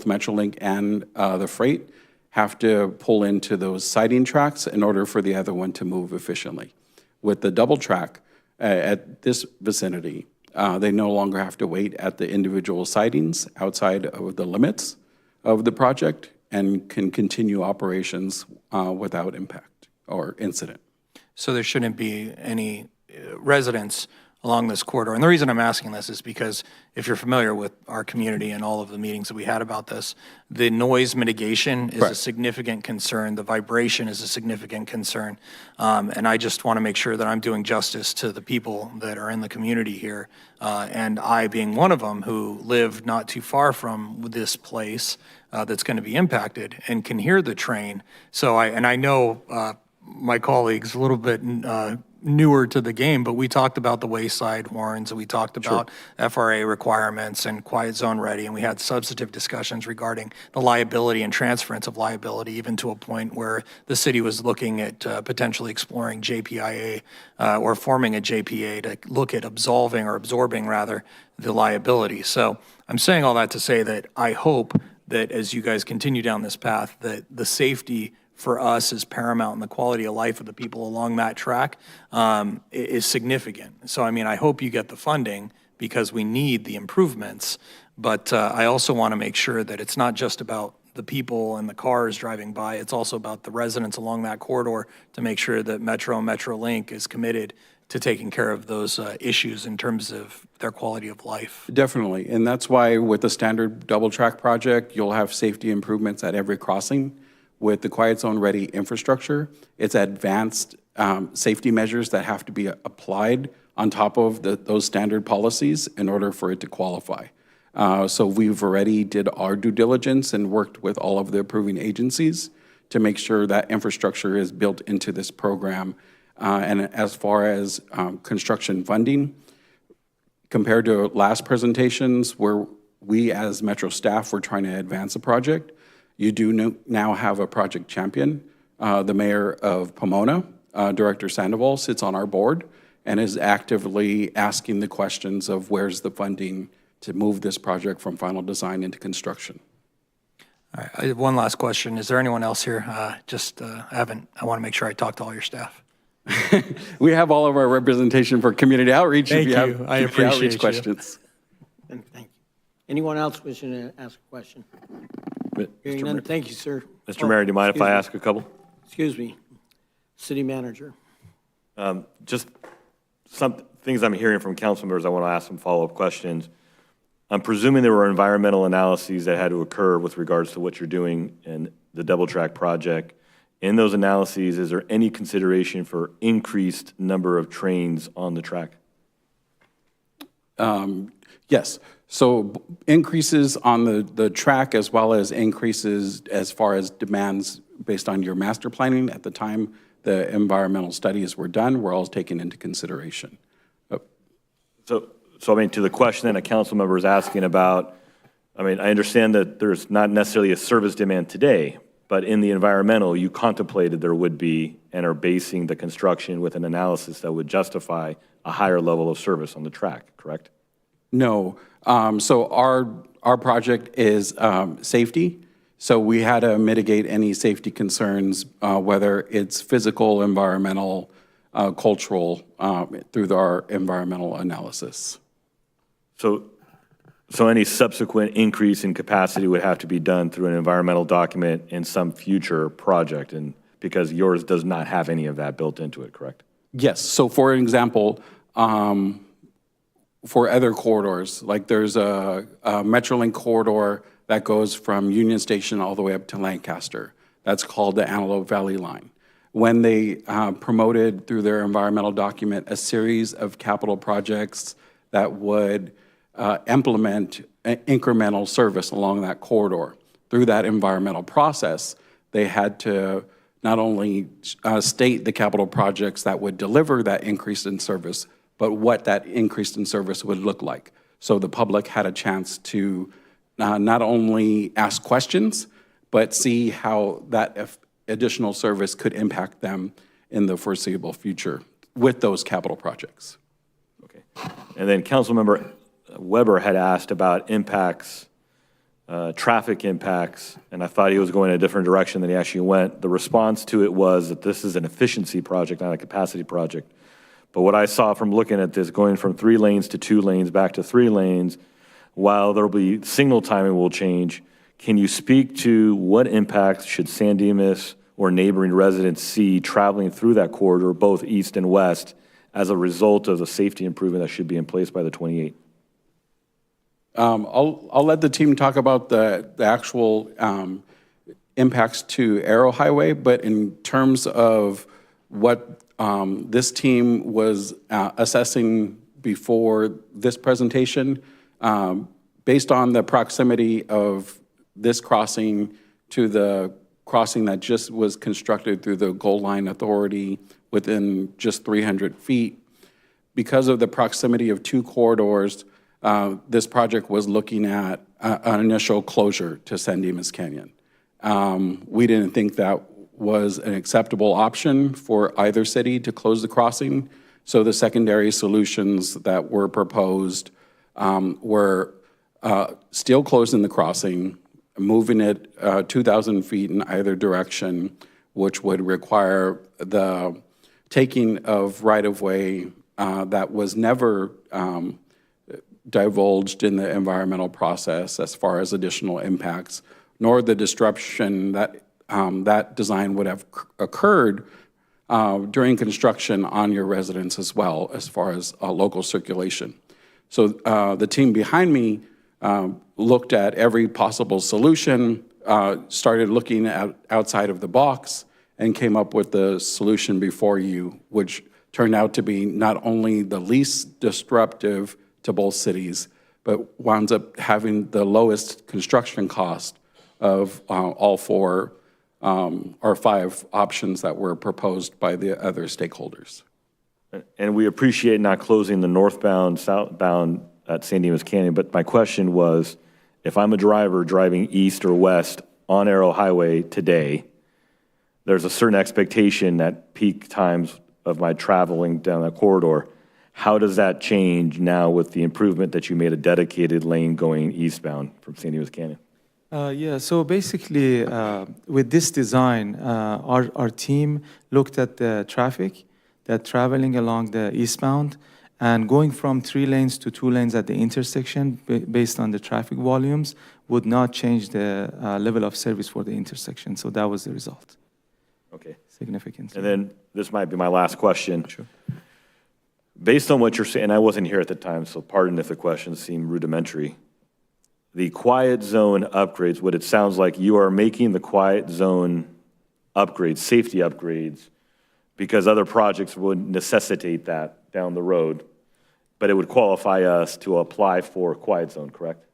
Metrolink and the freight have to pull into those siding tracks in order for the other one to move efficiently. With the double track at this vicinity, they no longer have to wait at the individual sidings outside of the limits of the project and can continue operations without impact or incident. So there shouldn't be any residents along this corridor. And the reason I'm asking this is because if you're familiar with our community and all of the meetings that we had about this, the noise mitigation is a significant concern. The vibration is a significant concern. And I just want to make sure that I'm doing justice to the people that are in the community here. And I being one of them who live not too far from this place that's going to be impacted and can hear the train. So I know my colleagues a little bit newer to the game, but we talked about the wayside horns, and we talked about FRA requirements and quiet zone ready, and we had substantive discussions regarding the liability and transference of liability, even to a point where the city was looking at potentially exploring JPIA or forming a JPA to look at absorbing rather the liability. So I'm saying all that to say that I hope that as you guys continue down this path, that the safety for us is paramount, and the quality of life of the people along that track is significant. So, I mean, I hope you get the funding because we need the improvements, but I also want to make sure that it's not just about the people and the cars driving by, it's also about the residents along that corridor to make sure that Metro and MetroLink is committed to taking care of those issues in terms of their quality of life. Definitely, and that's why with the standard double track project, you'll have safety improvements at every crossing. With the quiet zone ready infrastructure, it's advanced safety measures that have to be applied on top of those standard policies in order for it to qualify. So we've already did our due diligence and worked with all of the approving agencies to make sure that infrastructure is built into this program. And as far as construction funding, compared to last presentations where we as Metro staff were trying to advance a project, you do now have a project champion. The mayor of Pomona, Director Sandoval, sits on our board and is actively asking the questions of where's the funding to move this project from final design into construction. All right, I have one last question. Is there anyone else here? I want to make sure I talk to all your staff. We have all of our representation for community outreach. Thank if you have you. I community appreciate outreach you. questions. And thank you. Anyone else wishing to ask a question? Hearing none, thank you, sir. Mr. Mayor, do you mind if I ask a couple? Excuse me. City manager. Just some things I'm hearing from council members, I want to ask some follow-up questions. I'm presuming there were environmental analyses that had to occur with regards to what you're doing in the double track project. In those analyses, is there any consideration for increased number of trains on the track? Yes. So increases on the track as well as increases as far as demands based on your master planning at the time the environmental studies were done were all taken into consideration. So I mean, to the question that a council member is asking about, I mean, I understand that there's not necessarily a service demand today, but in the environmental, you contemplated there would be and are basing the construction with an analysis that would justify a higher level of service on the track, correct? No. So our project is safety. So we had to mitigate any safety concerns, whether it's physical, environmental, cultural, through our environmental analysis. So any subsequent increase in capacity would have to be done through an environmental document in some future project, and because yours does not have any of that built into it, correct? Yes. So for example, for other corridors, like there's a MetroLink corridor that goes from Union Station all the way up to Lancaster. That's called the Antelope Valley Line. When they promoted through their environmental document a series of capital projects that would implement incremental service along that corridor, through that environmental process, they had to not only state the capital projects that would deliver that increase in service, but what that increase in service would look like. So the public had a chance to not only ask questions, but see how that additional service could impact them in the foreseeable future with those capital projects. Okay. And then Councilmember Weber had asked about impacts, traffic impacts, and I thought he was going in a different direction than he actually went. The response to it was that this is an efficiency project, not a capacity project. But what I saw from looking at this, going from 3 lanes to 2 lanes back to 3 lanes, while there'll be signal timing will change, can you speak to what impacts should San Dimas or neighboring residents see traveling through that corridor, both east and west, as a result of the safety improvement that should be in place by the 28th? I'll let the team talk about the actual impacts to Arrow Highway, but in terms of what this team was assessing before this presentation, based on the proximity of this crossing to the crossing that just was constructed through the Gold Line Authority within just 300 feet. Because of the proximity of two corridors, this project was looking at an initial closure to San Dimas Canyon. We didn't think that was an acceptable option for either city to close the crossing, so the secondary solutions that were proposed were still closing the crossing, moving it 2,000 feet in either direction, which would require the taking of right-of-way that was never divulged in the environmental process as far as additional impacts, nor the disruption that that design would have occurred during construction on your residents as well, as far as local circulation. So the team behind me looked at every possible solution, started looking at outside of the box, and came up with the solution before you, which turned out to be not only the least disruptive to both cities, but winds up having the lowest construction cost of all four or five options that were proposed by the other stakeholders. And we appreciate not closing the northbound, southbound at San Dimas Canyon, but my question was, if I'm a driver driving east or west on Arrow Highway today, there's a certain expectation at peak times of my traveling down that corridor. How does that change now with the improvement that you made a dedicated lane going eastbound from San Dimas Canyon? Yeah, so basically, with this design, our team looked at the traffic that traveling along the eastbound and going from 3 lanes to 2 lanes at the intersection based on the traffic volumes would not change the level of service for the intersection. So that was the result. Okay. Significantly. And then this might be my last question. Sure. Based on what you're saying, I wasn't here at the time, so pardon if the questions seem rudimentary. The quiet zone upgrades, what it sounds like, you are making the quiet zone upgrades, safety upgrades, because other projects would necessitate that down the road, but it would qualify us to apply for quiet zone, correct?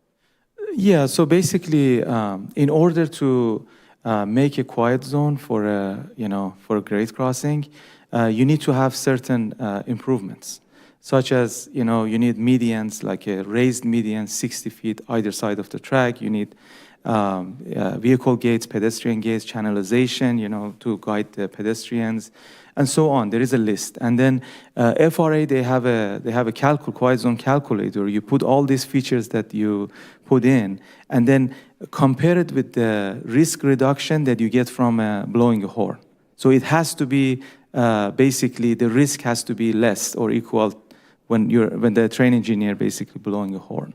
Yeah, so basically, in order to make a quiet zone for a grade crossing, you need to have certain improvements, such as, you need medians, like a raised median 60 feet either side of the track. You need vehicle gates, pedestrian gates, channelization, to guide the pedestrians, and so on. There is a list. And then FRA, they have a quiet zone calculator. You put all these features that you put in, and then compare it with the risk reduction that you get from blowing a horn. So it has to be, basically, the risk has to be less or equal when the train engineer basically blowing a horn.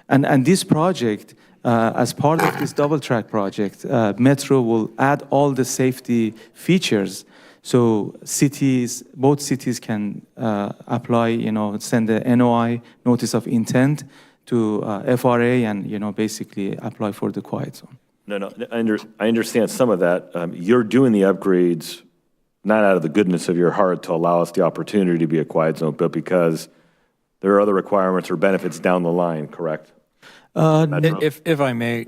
And this project, as part of this double track project, Metro will add all the safety features. So both cities can apply, send the NOI, notice of intent, to FRA and, basically apply for the quiet zone. No, I understand some of that. You're doing the upgrades not out of the goodness of your heart to allow us the opportunity to be a quiet zone, but because there are other requirements or benefits down the line, correct? If I may,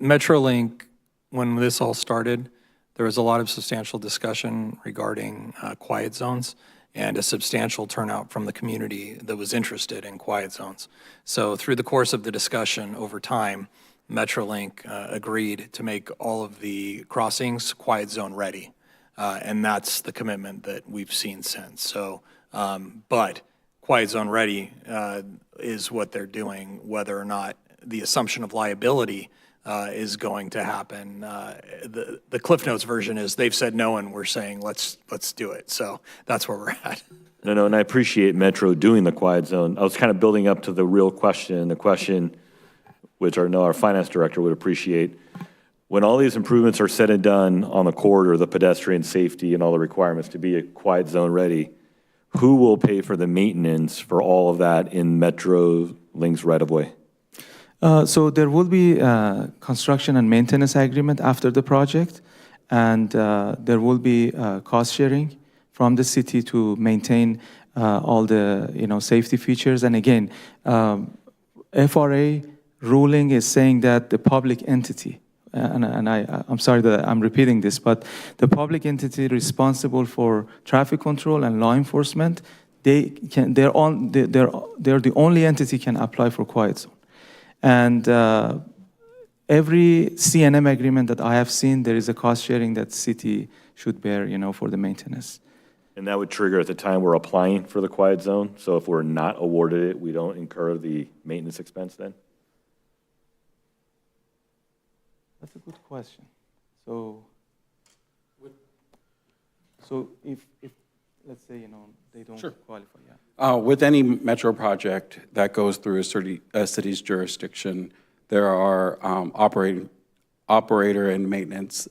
Metrolink, when this all started, there was a lot of substantial discussion regarding quiet zones and a substantial turnout from the community that was interested in quiet zones. So through the course of the discussion over time, Metrolink agreed to make all of the crossings quiet zone ready. And that's the commitment that we've seen since. So, but quiet zone ready is what they're doing. Whether or not the assumption of liability is going to happen, the Cliff Notes version is they've said no, and we're saying let's do it. So that's where we're at. No, and I appreciate Metro doing the quiet zone. I was kind of building up to the real question, the question which our finance director would appreciate. When all these improvements are said and done on the corridor, the pedestrian safety and all the requirements to be a quiet zone ready, who will pay for the maintenance for all of that in Metro Link's right-of-way? So there will be a construction and maintenance agreement after the project, and there will be cost sharing from the city to maintain all the safety features. And again, FRA ruling is saying that the public entity, I'm sorry that I'm repeating this, but the public entity responsible for traffic control and law enforcement, they're the only entity can apply for quiet zone. And every CNM agreement that I have seen, there is a cost sharing that city should bear, for the maintenance. And that would trigger at the time we're applying for the quiet zone. So if we're not awarded it, we don't incur the maintenance expense then? That's a good question. So if let's say, they don't qualify, yeah. With any metro project that goes through a city's jurisdiction, there are operator and maintenance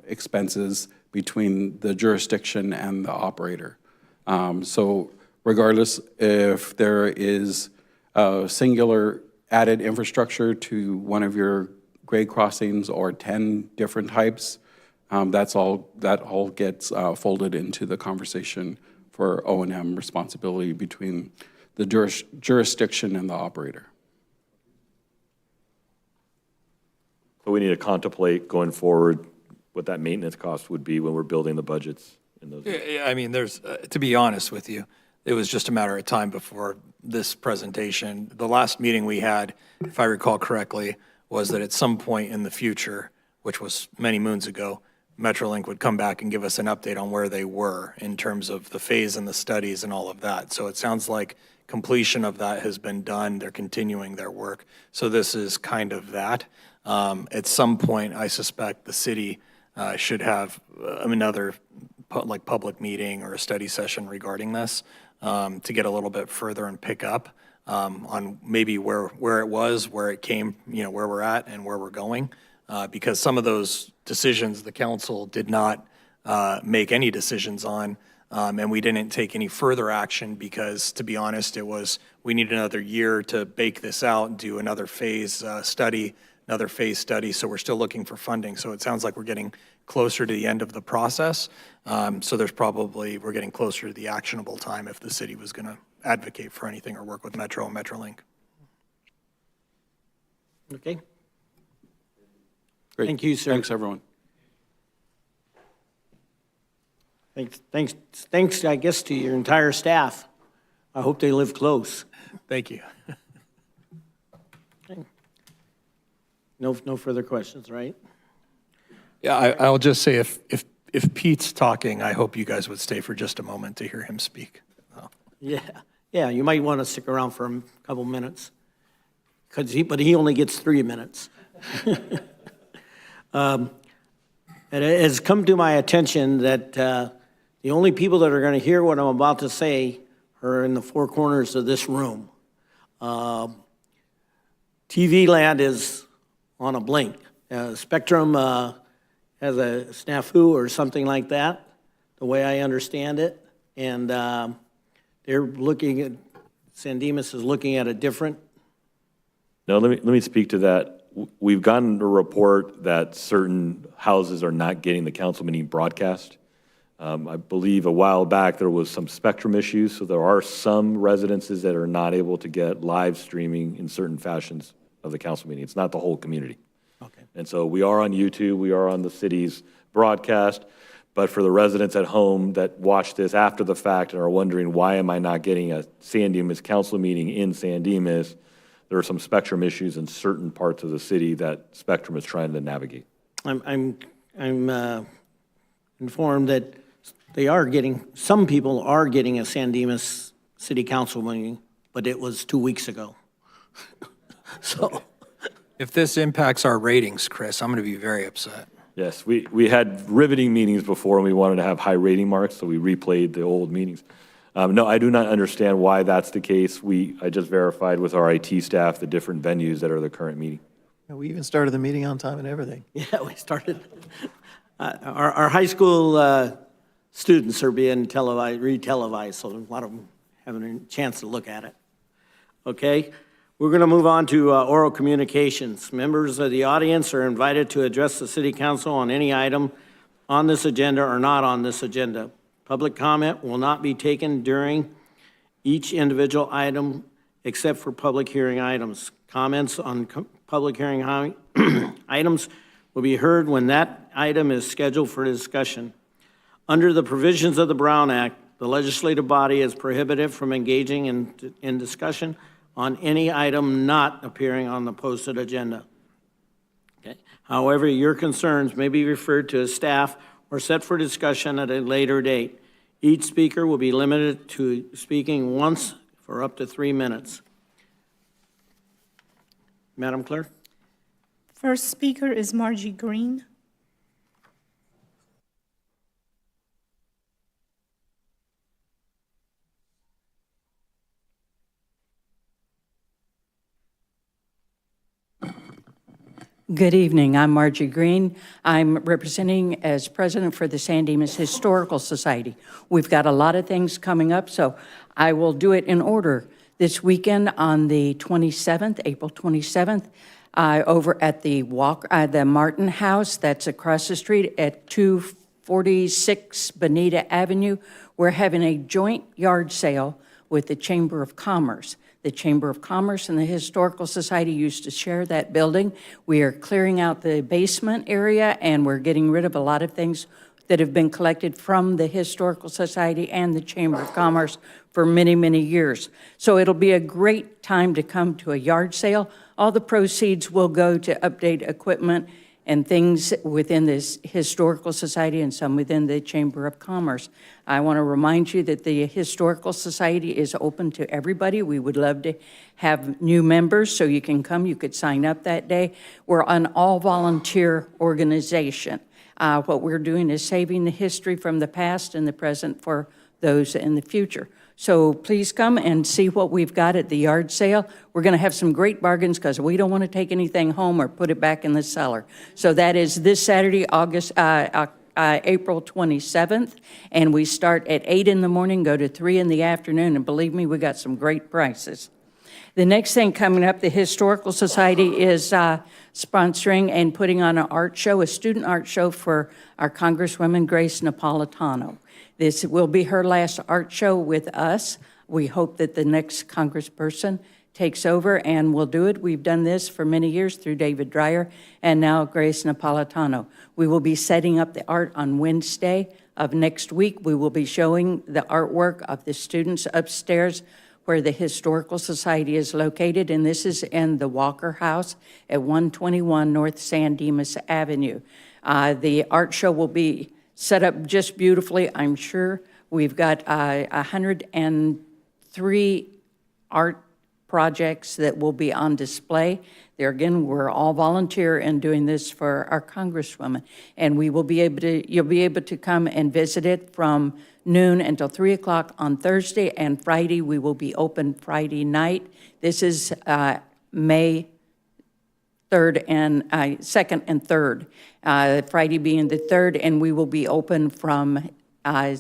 expenses between the jurisdiction and the operator. So regardless if there is a singular added infrastructure to one of your grade crossings or 10 different types, that all gets folded into the conversation for O&M responsibility between the jurisdiction and the operator. So we need to contemplate going forward what that maintenance cost would be when we're building the budgets in those. Yeah, I mean, there's, to be honest with you, it was just a matter of time before this presentation. The last meeting we had, if I recall correctly, was that at some point in the future, which was many moons ago, Metrolink would come back and give us an update on where they were in terms of the phase and the studies and all of that. So it sounds like completion of that has been done. They're continuing their work. So this is kind of that. At some point, I suspect the city should have another public meeting or a study session regarding this to get a little bit further and pick up on maybe where it was, where it came, where we're at and where we're going. Because some of those decisions the council did not make any decisions on, and we didn't take any further action because, to be honest, it was we need another year to bake this out and do another phase study, so we're still looking for funding. So it sounds like we're getting closer to the end of the process. So we're getting closer to the actionable time if the city was going to advocate for anything or work with Metro and Metrolink. Okay. Great. Thank you, sir. Thanks, everyone. Thanks, I guess, to your entire staff. I hope they live close. Thank you. Okay. No further questions, right? Yeah, I'll just say if Pete's talking, I hope you guys would stay for just a moment to hear him speak. Yeah, you might want to stick around for a couple minutes, but he only gets 3 minutes. It has come to my attention that the only people that are going to hear what I'm about to say are in the four corners of this room. TV land is on a blink. Spectrum has a snafu or something like that, the way I understand it. And they're looking at, San Dimas is looking at a different. No, let me speak to that. We've gotten a report that certain houses are not getting the council meeting broadcast. I believe a while back there was some spectrum issues, so there are some residences that are not able to get live streaming in certain fashions of the council meeting. It's not the whole community. Okay. And so we are on YouTube, we are on the city's broadcast, but for the residents at home that watch this after the fact and are wondering, why am I not getting a San Dimas council meeting in San Dimas? There are some spectrum issues in certain parts of the city that Spectrum is trying to navigate. I'm informed that some people are getting a San Dimas City Council meeting, but it was 2 weeks ago. So, If this impacts our ratings, Chris, I'm going to be very upset. Yes, we had riveting meetings before and we wanted to have high rating marks, so we replayed the old meetings. No, I do not understand why that's the case. I just verified with our IT staff the different venues that are the current meeting. Yeah, we even started the meeting on time and everything. yeah, we started. Our high school students are being re-televised, so a lot of them having a chance to look at it. Okay, we're going to move on to oral communications. Members of the audience are invited to address the City Council on any item on this agenda or not on this agenda. Public comment will not be taken during each individual item except for public hearing items. Comments on public hearing items will be heard when that item is scheduled for discussion. Under the provisions of the Brown Act, the legislative body is prohibited from engaging in discussion on any item not appearing on the posted agenda. Okay. However, your concerns may be referred to as staff or set for discussion at a later date. Each speaker will be limited to speaking once for up to 3 minutes. Madam Clerk? First speaker is Margie Green. Good evening. I'm Margie Green. I'm representing as president for the San Dimas Historical Society. We've got a lot of things coming up, so I will do it in order. This weekend on the 27th, April 27th, over at the Martin House, that's across the street at 246 Bonita Avenue, we're having a joint yard sale with the Chamber of Commerce. The Chamber of Commerce and the Historical Society used to share that building. We are clearing out the basement area, and we're getting rid of a lot of things that have been collected from the Historical Society and the Chamber of Commerce for many, many years. So it'll be a great time to come to a yard sale. All the proceeds will go to update equipment and things within this Historical Society and some within the Chamber of Commerce. I want to remind you that the Historical Society is open to everybody. We would love to have new members, so you can come. You could sign up that day. We're an all-volunteer organization. What we're doing is saving the history from the past and the present for those in the future. So please come and see what we've got at the yard sale. We're going to have some great bargains because we don't want to take anything home or put it back in the cellar. So that is this Saturday, April 27th, and we start at 8 in the morning, go to 3 in the afternoon, and believe me, we got some great prices. The next thing coming up, the Historical Society is sponsoring and putting on an art show, a student art show for our Congresswoman Grace Napolitano. This will be her last art show with us. We hope that the next congressperson takes over and will do it. We've done this for many years through David Dreyer and now Grace Napolitano. We will be setting up the art on Wednesday of next week. We will be showing the artwork of the students upstairs where the Historical Society is located, and this is in the Walker House at 121 North San Dimas Avenue. The art show will be set up just beautifully, I'm sure. We've got 103 art projects that will be on display. There again, we're all volunteer in doing this for our Congresswoman, and we will be able to, you'll be able to come and visit it from noon until 3 o'clock on Thursday, and Friday we will be open Friday night. This is May 3rd and 2nd and 3rd, Friday being the 3rd, and we will be open from 5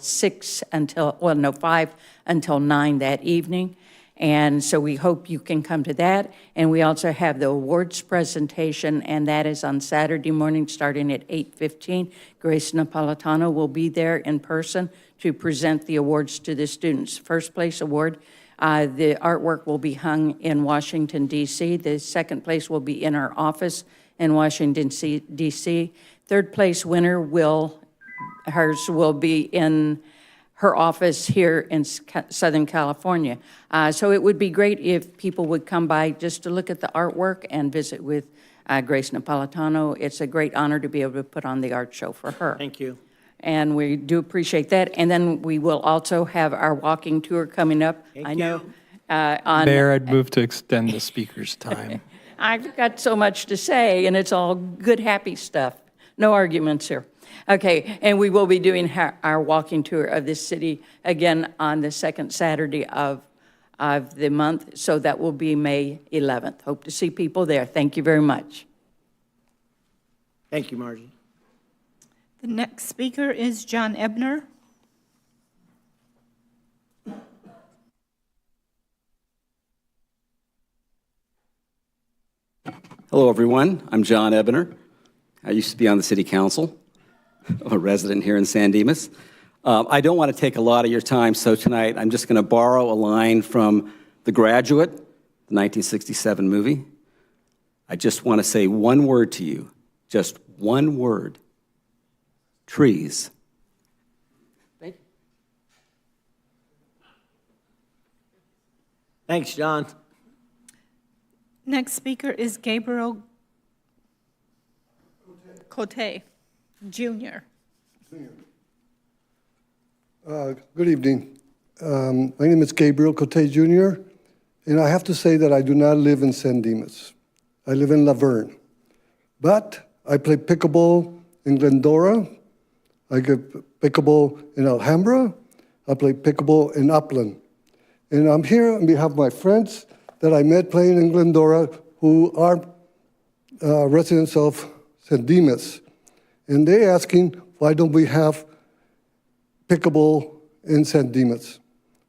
until 9 that evening. And so we hope you can come to that. And we also have the awards presentation, and that is on Saturday morning starting at 8:15. Grace Napolitano will be there in person to present the awards to the students. First place award, the artwork will be hung in Washington, D.C. The second place will be in our office in Washington, D.C. Third place winner hers will be in her office here in Southern California. So it would be great if people would come by just to look at the artwork and visit with Grace Napolitano. It's a great honor to be able to put on the art show for her. Thank you. And we do appreciate that. And then we will also have our walking tour coming up. Thank I know. you. Mayor, I'd move to extend the speaker's time. I've got so much to say, and it's all good, happy stuff. No arguments here. Okay, and we will be doing our walking tour of this city again on the second Saturday of the month, so that will be May 11th. Hope to see people there. Thank you very much. Thank you, Margie. The next speaker is John Ebner. Hello, everyone. I'm John Ebner. I used to be on the city council. I'm a resident here in San Dimas. I don't want to take a lot of your time, so tonight I'm just going to borrow a line from The Graduate, the 1967 movie. I just want to say one word to you, just One word. Trees. Thanks, John. Next speaker is Gabriel Cote, Jr. Good evening. My name is Gabriel Cote Jr., and I have to say that I do not live in San Dimas. I live in Laverne. But I play pickleball in Glendora. I play pickleball in Alhambra. I play pickleball in Upland. And I'm here on behalf of my friends that I met playing in Glendora who are residents of San Dimas. And they're asking, why don't we have pickleball in San Dimas?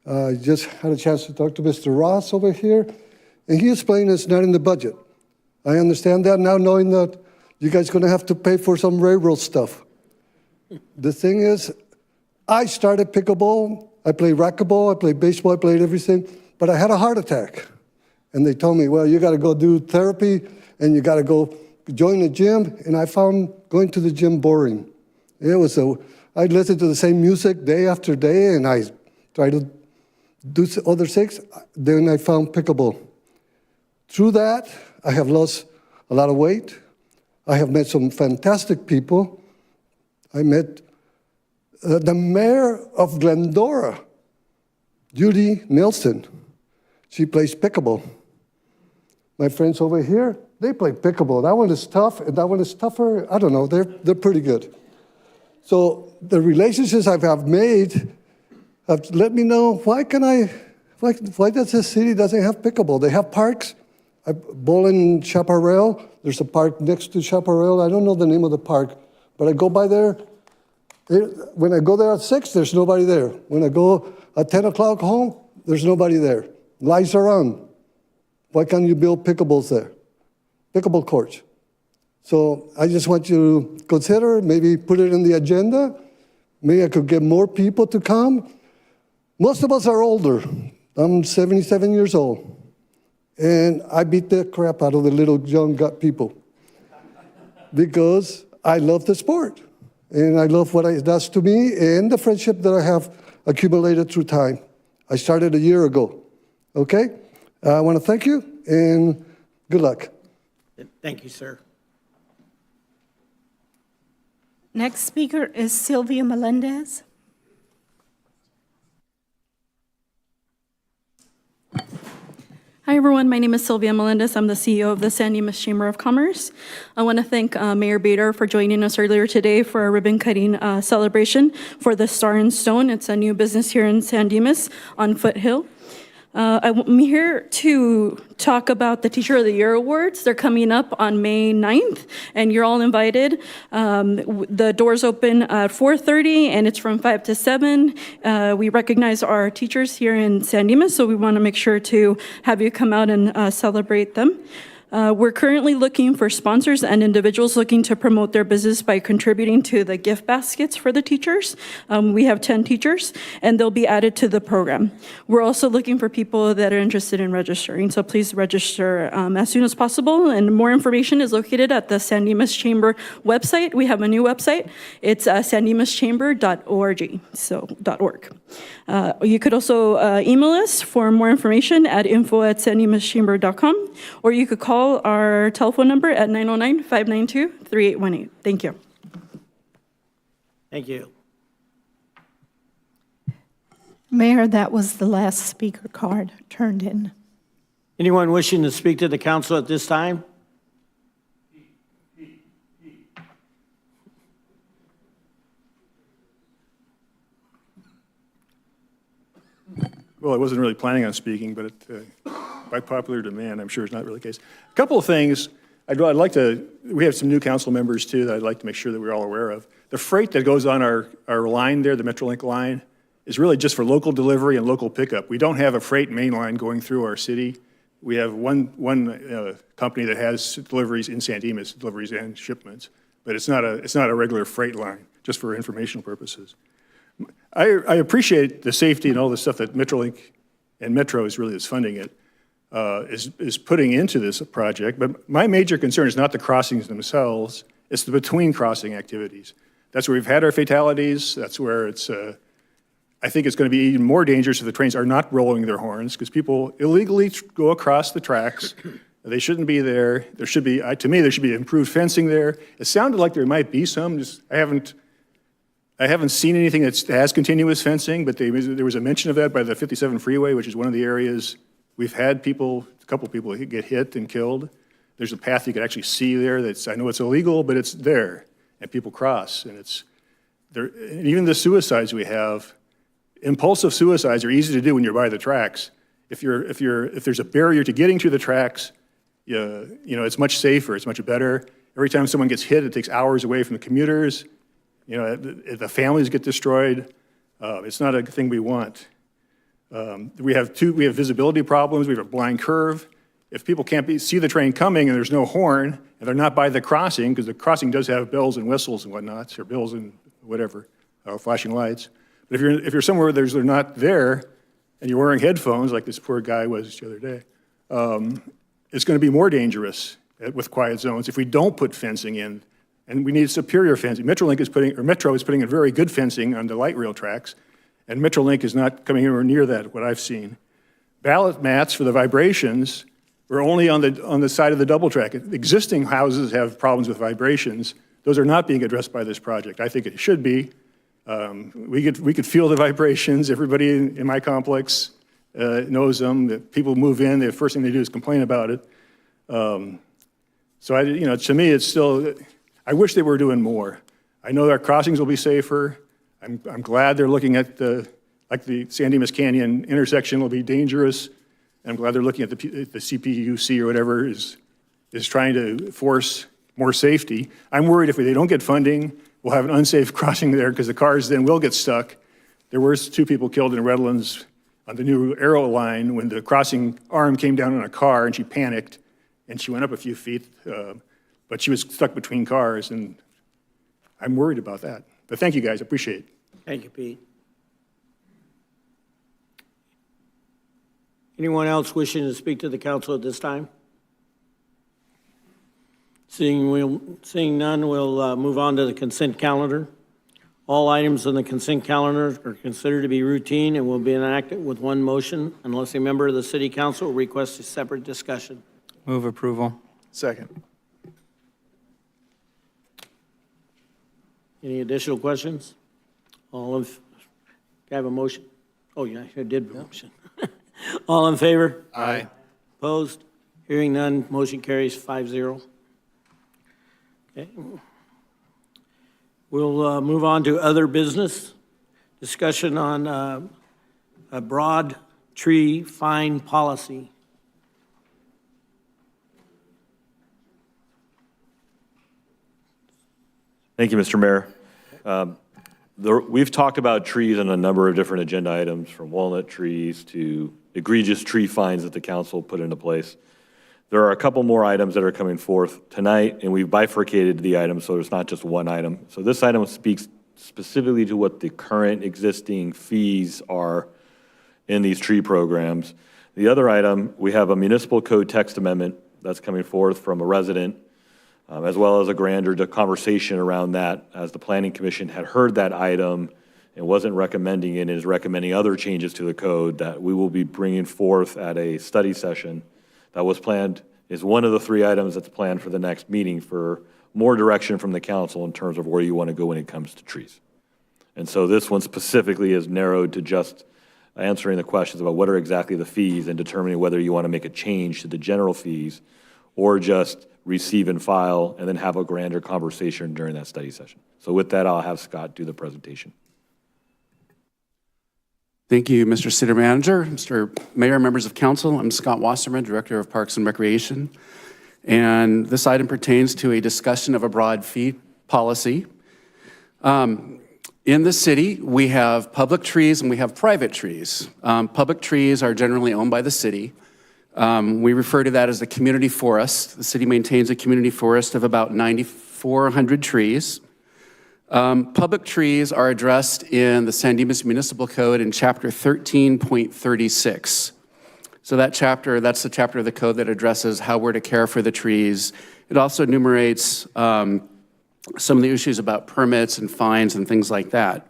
I just had a chance to talk to Mr. Ross over here, and he explained it's not in the budget. I understand that now, knowing that you guys are going to have to pay for some railroad stuff. The thing is, I started pickleball. I played racquetball, I played baseball, I played everything, but I had a heart attack. And they told me, well, you got to go do therapy, and you got to go join the gym, and I found going to the gym boring. I'd listen to the same music day after day, and I tried to do other things. Then I found pickleball. Through that, I have lost a lot of weight. I have met some fantastic people. I met the mayor of Glendora, Judy Nelson. She plays pickleball. My friends over here, they play pickleball. That one is tough, and that one is tougher. I don't know, they're pretty good. So the relationships I have made have let me know, why does this city doesn't have pickleball? They have parks. I bowl in Chaparral. There's a park next to Chaparral. I don't know the name of the park, but I go by there. When I go there at 6, there's nobody there. When I go at 10 o'clock home, there's nobody there. Lights are on. Why can't you build pickleballs there? Pickleball courts. So I just want you to consider, maybe put it in the agenda. Maybe I could get more people to come. Most of us are older. I'm 77 years old. And I beat the crap out of the little young people because I love the sport. And I love what it does to me and the friendship that I have accumulated through time. I started a year ago. Okay? I want to thank you and good luck. Thank you, sir. Next speaker is Sylvia Melendez. Hi, everyone. My name is Sylvia Melendez. I'm the CEO of the San Dimas Chamber of Commerce. I want to thank Mayor Bader for joining us earlier today for a ribbon cutting celebration for the Star and Stone. It's a new business here in San Dimas on Foothill. I'm here to talk about the Teacher of the Year Awards. They're coming up on May 9th, and you're all invited. The doors open at 4:30, and it's from 5 to 7. We recognize our teachers here in San Dimas, so we want to make sure to have you come out and celebrate them. We're currently looking for sponsors and individuals looking to promote their business by contributing to the gift baskets for the teachers. We have 10 teachers, and they'll be added to the program. We're also looking for people that are interested in registering, so please register as soon as possible. And more information is located at the San Dimas Chamber website. We have a new website. It's sandimaschamber.org. You could also email us for more information at info@sandimaschamber.com, or you could call our telephone number at 909-592-3818. Thank you. Thank you. Mayor, that was the last speaker card turned in. Anyone wishing to speak to the council at this time? Well, I wasn't really planning on speaking, but by popular demand, I'm sure it's not really the case. A couple of things. We have some new council members too that I'd like to make sure that we're all aware of. The freight that goes on our line there, the Metrolink line, is really just for local delivery and local pickup. We don't have a freight main line going through our city. We have one company that has deliveries in San Dimas, deliveries and shipments, but it's not a regular freight line, just for informational purposes. I appreciate the safety and all the stuff that Metrolink and Metro is funding it, is putting into this project, but my major concern is not the crossings themselves, It's the between crossing activities. That's where we've had our fatalities. That's where it's, I think it's going to be even more dangerous if the trains are not rolling their horns, because people illegally go across the tracks. They shouldn't be there. There should be, to me, there should be improved fencing there. It sounded like there might be some, just, I haven't seen anything that has continuous fencing, but there was a mention of that by the 57 freeway, which is one of the areas we've had people, a couple people get hit and killed. There's a path you can actually see there that's, I know it's illegal, but it's there, and people cross, and it's there. And even the suicides we have, impulsive suicides are easy to do when you're by the tracks. If there's a barrier to getting to the tracks, you know, it's much safer, it's much better. Every time someone gets hit, it takes hours away from the commuters. You know, the families get destroyed. It's not a thing we want. We have visibility problems. We have a blind curve. If people can't see the train coming and there's no horn, and they're not by the crossing, because the crossing does have bells and whistles and whatnot, or bells and whatever, flashing lights. But if you're somewhere where they're not there, and you're wearing headphones, like this poor guy was the other day, it's going to be more dangerous with quiet zones if we don't put fencing in. And we need superior fencing. Metro is putting in very good fencing on the light rail tracks, and Metrolink is not coming anywhere near that, what I've seen. Ballot mats for the vibrations were only on the side of the double track. Existing houses have problems with vibrations. Those are not being addressed by this project. I think it should be. We could feel the vibrations. Everybody in my complex knows them. The people move in, the first thing they do is complain about it. So to me, it's still, I wish they were doing more. I know our crossings will be safer. I'm glad they're looking at the San Dimas Canyon intersection will be dangerous. I'm glad they're looking at the CPUC or whatever is trying to force more safety. I'm worried if they don't get funding, we'll have an unsafe crossing there because the cars then will get stuck. There were 2 people killed in Redlands on the new Arrow line when the crossing arm came down on a car and she panicked and she went up a few feet, but she was stuck between cars, and I'm worried about that. But thank you guys, I appreciate it. Thank you, Pete. Anyone else wishing to speak to the council at this time? Seeing none, we'll move on to the consent calendar. All items on the consent calendar are considered to be routine and will be enacted with one motion unless a member of the city council requests a separate discussion. Move approval. Second. Any additional questions? Can I have a motion? Oh, yeah, I did motion. All in favor? Aye. Opposed? Hearing none, motion carries 5-0. Okay. We'll move on to other business. Discussion on a broad tree fine policy. Thank you, Mr. Mayor. We've talked about trees on a number of different agenda items, from walnut trees to egregious tree fines that the council put into place. There are a couple more items that are coming forth tonight, and we've bifurcated the items so there's not just one item. So this item speaks specifically to what the current existing fees are in these tree programs. The other item, we have a municipal code text amendment that's coming forth from a resident, as well as a grander conversation around that, as the Planning Commission had heard that item and wasn't recommending it, and is recommending other changes to the code that we will be bringing forth at a study session that was planned, is one of the 3 items that's planned for the next meeting for more direction from the council in terms of where you want to go when it comes to trees. And so this one specifically is narrowed to just answering the questions about what are exactly the fees and determining whether you want to make a change to the general fees or just receive and file and then have a grander conversation during that study session. So with that, I'll have Scott do the presentation. Thank you, Mr. City Manager, Mr. Mayor, members of council. I'm Scott Wasserman, Director of Parks and Recreation. And this item pertains to a discussion of a broad fee policy. In the city, we have public trees and we have private trees. Public trees are generally owned by the city. We refer to that as the community forest. The city maintains a community forest of about 9,400 trees. Public trees are addressed in the San Dimas Municipal Code in Chapter 13.36. So that's the chapter of the code that addresses how we're to care for the trees. It also enumerates some of the issues about permits and fines and things like that.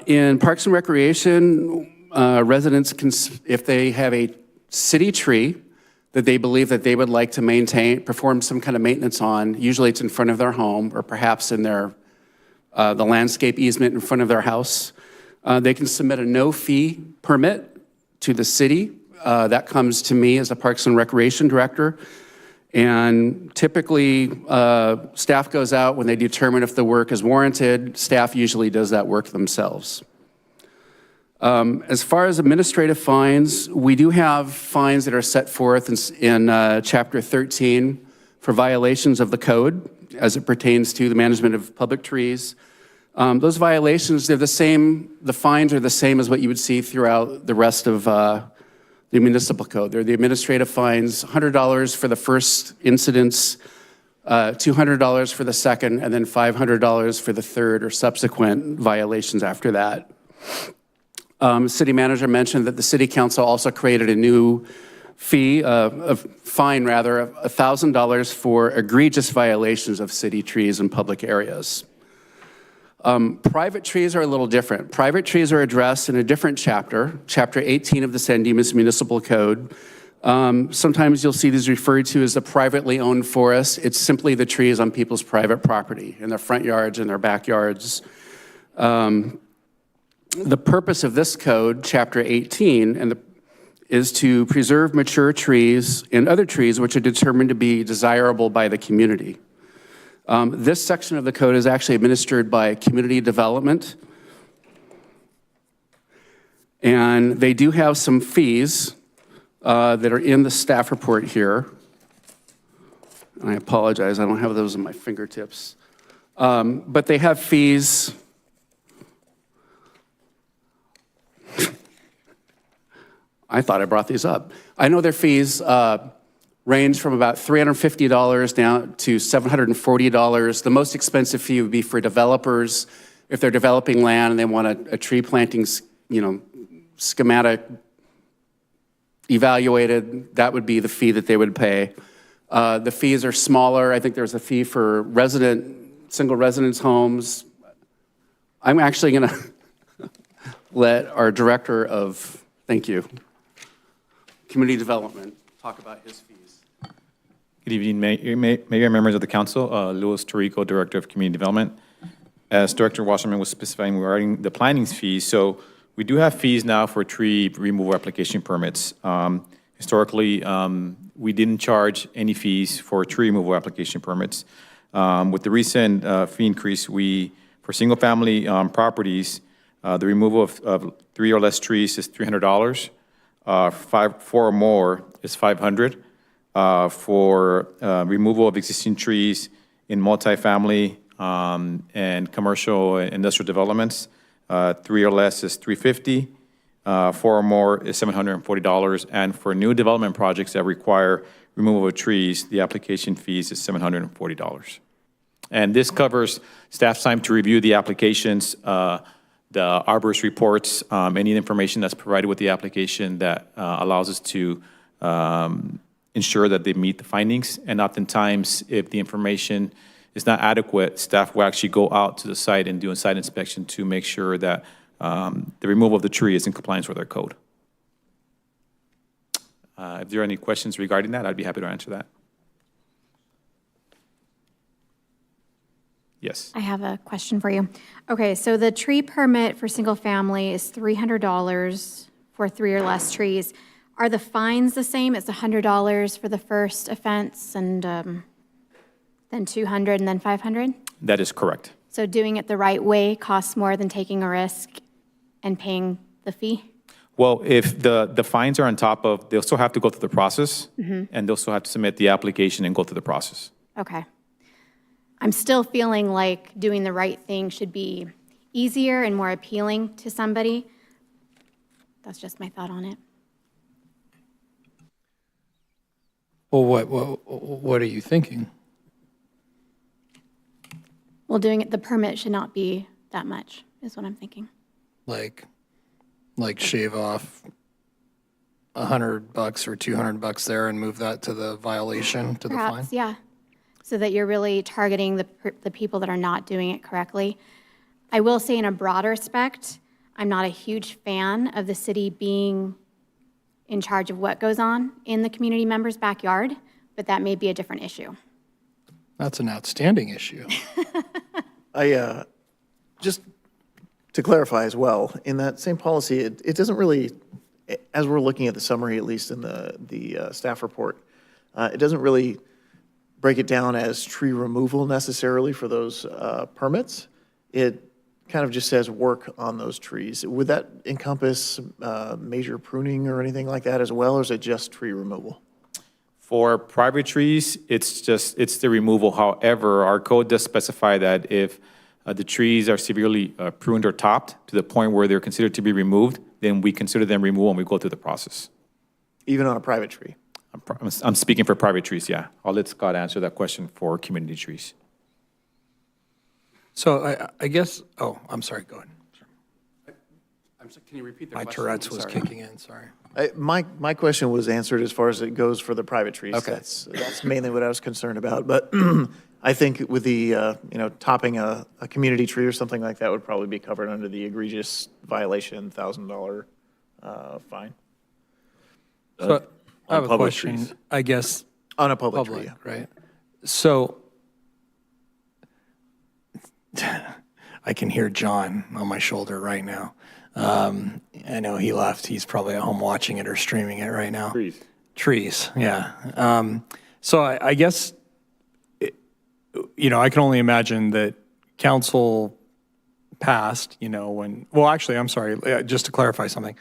In Parks and Recreation, residents can, if they have a city tree that they believe that they would like to maintain, perform some kind of maintenance on, usually it's in front of their home or perhaps in their, the landscape easement in front of their house, they can submit a no-fee permit to the city. That comes to me as a Parks and Recreation Director. And typically, staff goes out when they determine if the work is warranted. Staff usually does that work themselves. As far as administrative fines, we do have fines that are set forth in Chapter 13 for violations of the code as it pertains to the management of public trees. Those violations, they're the same, the fines are the same as what you would see throughout the rest of the municipal code. They're the administrative fines, $100 for the first incidents, $200 for the second, and then $500 for the third or subsequent violations after that. City manager mentioned that the city council also created a new fee, a fine rather, of $1,000 for egregious violations of city trees in public areas. Private trees are a little different. Private trees are addressed in a different chapter, Chapter 18 of the San Dimas Municipal Code. Sometimes you'll see these referred to as the privately owned forest. It's simply the trees on people's private property, in their front yards and their backyards. The purpose of this code, Chapter 18, is to preserve mature trees and other trees which are determined to be desirable by the community. This section of the code is actually administered by community development. And they do have some fees that are in the staff report here. And I apologize, I don't have those in my fingertips. But they have fees. I thought I brought these up. I know their fees range from about $350 down to $740. The most expensive fee would be for developers. If they're developing land and they want a tree planting, schematic evaluated, that would be the fee that they would pay. The fees are smaller. I think there's a fee for single residence homes. I'm actually going to let our director of, thank you, community development talk about his fees. Good evening, Mayor and members of the council. Louis Tarico, Director of Community Development. As Director Wasserman was specifying regarding the planning fees, so we do have fees now for tree removal application permits. Historically, we didn't charge any fees for tree removal application permits. With the recent fee increase, for single-family properties, the removal of 3 or less trees is $300. 4 or more is $500. For removal of existing trees in multifamily and commercial industrial developments, 3 or less is $350. 4 or more is $740. And for new development projects that require removal of trees, the application fees is $740. And this covers staff's time to review the applications, the arborist reports, any information that's provided with the application that allows us to ensure that they meet the findings. And oftentimes, if the information is not adequate, staff will actually go out to the site and do a site inspection to make sure that the removal of the tree is in compliance with our code. If there are any questions regarding that, I'd be happy to answer that. Yes. I have a question for you. Okay, so the tree permit for single family is $300 for 3 or less trees. Are the fines the same? It's $100 for the first offense and then $200 and then $500? That is correct. So doing it the right way costs more than taking a risk and paying the fee? Well, if the fines are on top of, they'll still have to go through the process, and they'll still have to submit the application and go through the process. Okay. I'm still feeling like doing the right thing should be easier and more appealing to somebody. That's just my thought on it. Well, what are you thinking? Well, doing it, the permit should not be that much, is what I'm thinking. Like shave off $100 or $200 there and move that to the violation, to the fine? Perhaps, yeah. so that you're really targeting the people that are not doing it correctly. I will say in a broader respect, I'm not a huge fan of the city being in charge of what goes on in the community member's backyard, but that may be a different issue. That's an outstanding issue. Just to clarify as well, in that same policy, it doesn't really, as we're looking at the summary, at least in the staff report, it doesn't really break it down as tree removal necessarily for those permits. It kind of just says work on those trees. Would that encompass major pruning or anything like that as well, or is it just tree removal? For private trees, it's the removal. However, our code does specify that if the trees are severely pruned or topped to the point where they're considered to be removed, then we consider them removed and we go through the process. Even on a private tree? I'm speaking for private trees, yeah. I'll let Scott answer that question for community trees. So I guess, oh, I'm sorry, go ahead. Can you repeat the My question? Tourette's was Sorry. kicking in, sorry. My question was answered as far as it goes for the private trees. Okay. That's mainly what I was concerned about. But I think with the, topping a community tree or something like that would probably be covered under the egregious violation, $1,000 fine. So I have a public question, trees. I guess. On a public tree, yeah. Right? So I can hear John on my shoulder right now. I know he left. He's probably at home watching it or streaming it right now. Trees, yeah. So I guess, I can only imagine that council passed, actually, I'm sorry, just to clarify something.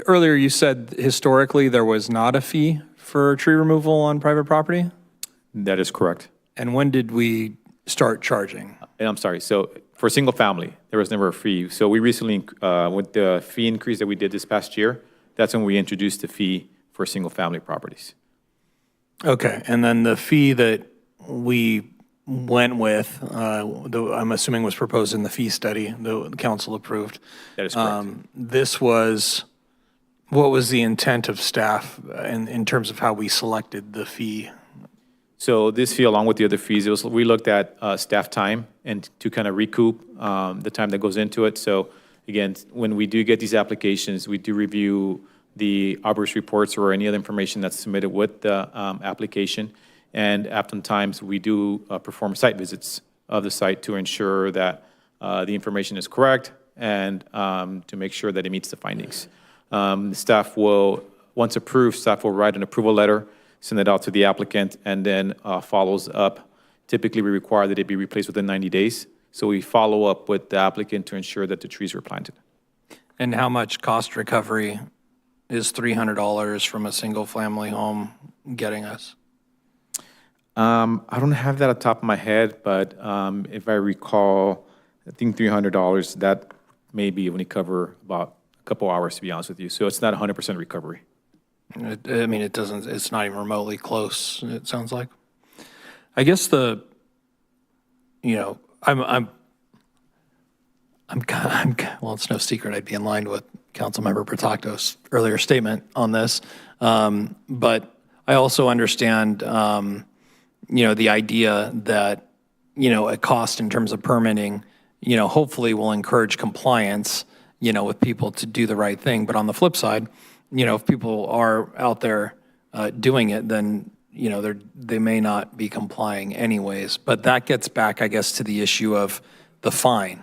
Earlier you said historically there was not a fee for tree removal on private property? That is correct. And when did we start charging? And I'm sorry, so for single family, there was never a fee. So we recently, with the fee increase that we did this past year, that's when we introduced the fee for single family properties. Okay, and then the fee that we went with, I'm assuming was proposed in the fee study, the council approved. That is correct. What was the intent of staff in terms of how we selected the fee? So this fee, along with the other fees, we looked at staff time and to kind of recoup the time that goes into it. So again, when we do get these applications, we do review the arborist reports or any other information that's submitted with the application. And oftentimes, we do perform site visits of the site to ensure that the information is correct and to make sure that it meets the findings. Staff will, once approved, staff will write an approval letter, send it out to the applicant, and then follows up. Typically, we require that it be replaced within 90 days. So we follow up with the applicant to ensure that the trees were planted. And how much cost recovery is $300 from a single-family home getting us? I don't have that at the top of my head, but if I recall, I think $300, that may be only cover about a couple hours, to be honest with you. So it's not 100% recovery. It's not even remotely close, it sounds like. I guess I'm well, it's no secret I'd be in line with Councilmember Bertocto's earlier statement on this. But I also understand, the idea that, a cost in terms of permitting, hopefully will encourage compliance, with people to do the right thing. But on the flip side, if people are out there doing it, then, they may not be complying anyways. But that gets back, I guess, to the issue of the fine.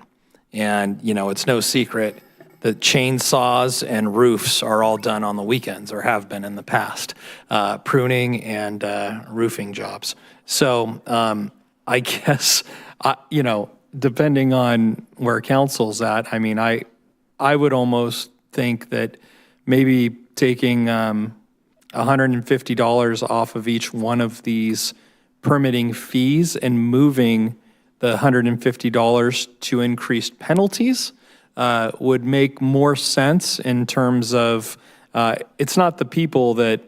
And, it's no secret that chainsaws and roofs are all done on the weekends or have been in the past, pruning and roofing jobs. So I guess, depending on where council's at, I would almost think that maybe taking $150 off of each one of these permitting fees and moving the $150 to increased penalties would make more sense in terms of it's not the people that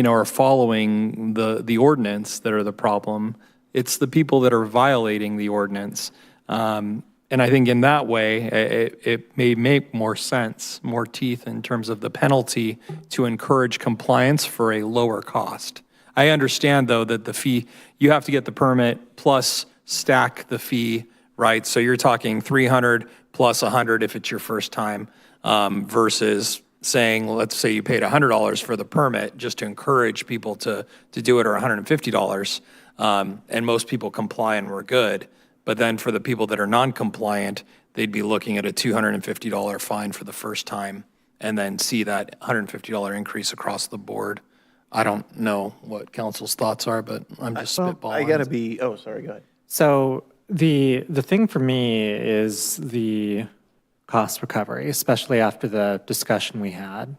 are following the ordinance that are the problem. It's the people that are violating the ordinance. And I think in that way, it may make more sense, more teeth in terms of the penalty to encourage compliance for a lower cost. I understand, though, that the fee, you have to get the permit plus stack the fee, right? So you're talking 300 plus 100 if it's your first time, versus saying, let's say you paid $100 for the permit just to encourage people to do it, or $150, and most people comply and we're good. But then for the people that are non-compliant, they'd be looking at a $250 fine for the first time, and then see that $150 increase across the board. I don't know what council's thoughts are, but I'm just spitballing. I gotta be, oh, sorry, go ahead. So the thing for me is the cost recovery, especially after the discussion we had.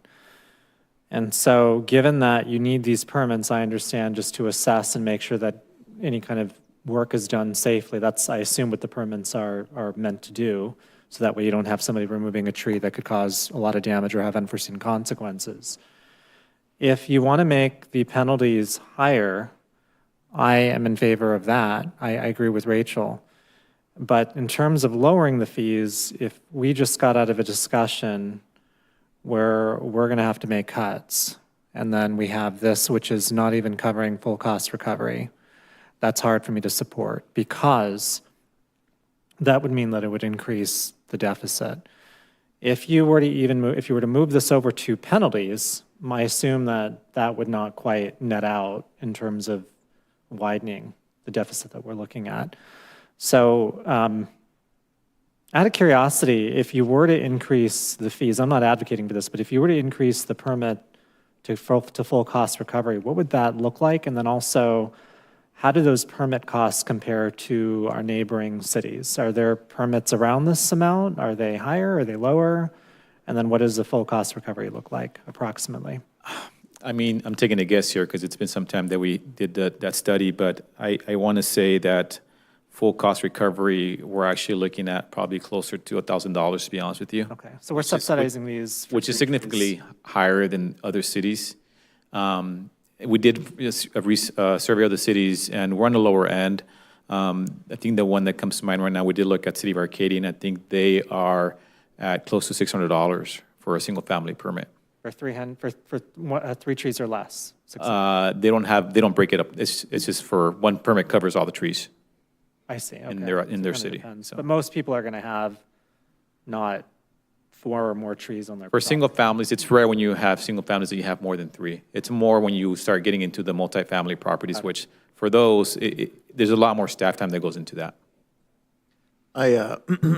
And so given that you need these permits, I understand, just to assess and make sure that any kind of work is done safely. That's, I assume, what the permits are meant to do. So that way you don't have somebody removing a tree that could cause a lot of damage or have unforeseen consequences. If you want to make the penalties higher, I am in favor of that. I agree with Rachel. But in terms of lowering the fees, if we just got out of a discussion where we're going to have to make cuts, and then we have this, which is not even covering full cost recovery, that's hard for me to support, because that would mean that it would increase the deficit. If you were to move this over to penalties, I assume that that would not quite net out in terms of widening the deficit that we're looking at. So out of curiosity, if you were to increase the fees, I'm not advocating for this, but if you were to increase the permit to full cost recovery, what would that look like? And then also, how do those permit costs compare to our neighboring cities? Are there permits around this amount? Are they higher? Are they lower? And then what does the full cost recovery look like approximately? I mean, I'm taking a guess here because it's been some time that we did that study, but I want to say that full cost recovery, we're actually looking at probably closer to $1,000, to be honest with you. Okay, so we're subsidizing these. Which is significantly higher than other cities. We did a survey of the cities, and we're on the lower end. I think the one that comes to mind right now, we did look at City of Arcadia, and I think they are at close to $600 for a single-family permit. For 3 trees or less? They don't break it up. It's just for one permit covers all the trees. I see, okay. In their city. So. But most people are going to have not 4 or more trees on their For property. single families, it's rare when you have single families that you have more than 3. It's more when you start getting into the multifamily properties, which for those, there's a lot more staff time that goes into that.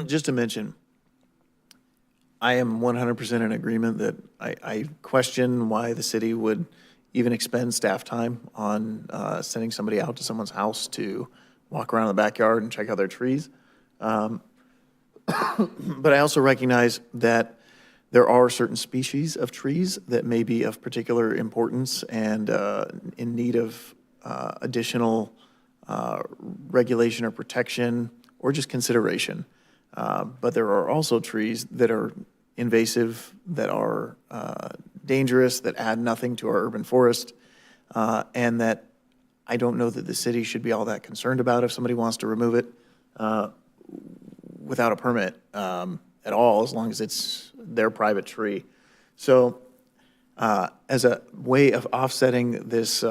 Just to mention, I am 100% in agreement that I question why the city would even expend staff time on sending somebody out to someone's house to walk around in the backyard and check out their trees. But I also recognize that there are certain species of trees that may be of particular importance and in need of additional regulation or protection or just consideration. But there are also trees that are invasive, that are dangerous, that add nothing to our urban forest, and that I don't know that the city should be all that concerned about if somebody wants to remove it without a permit at all, as long as it's their private tree. So as a way of offsetting this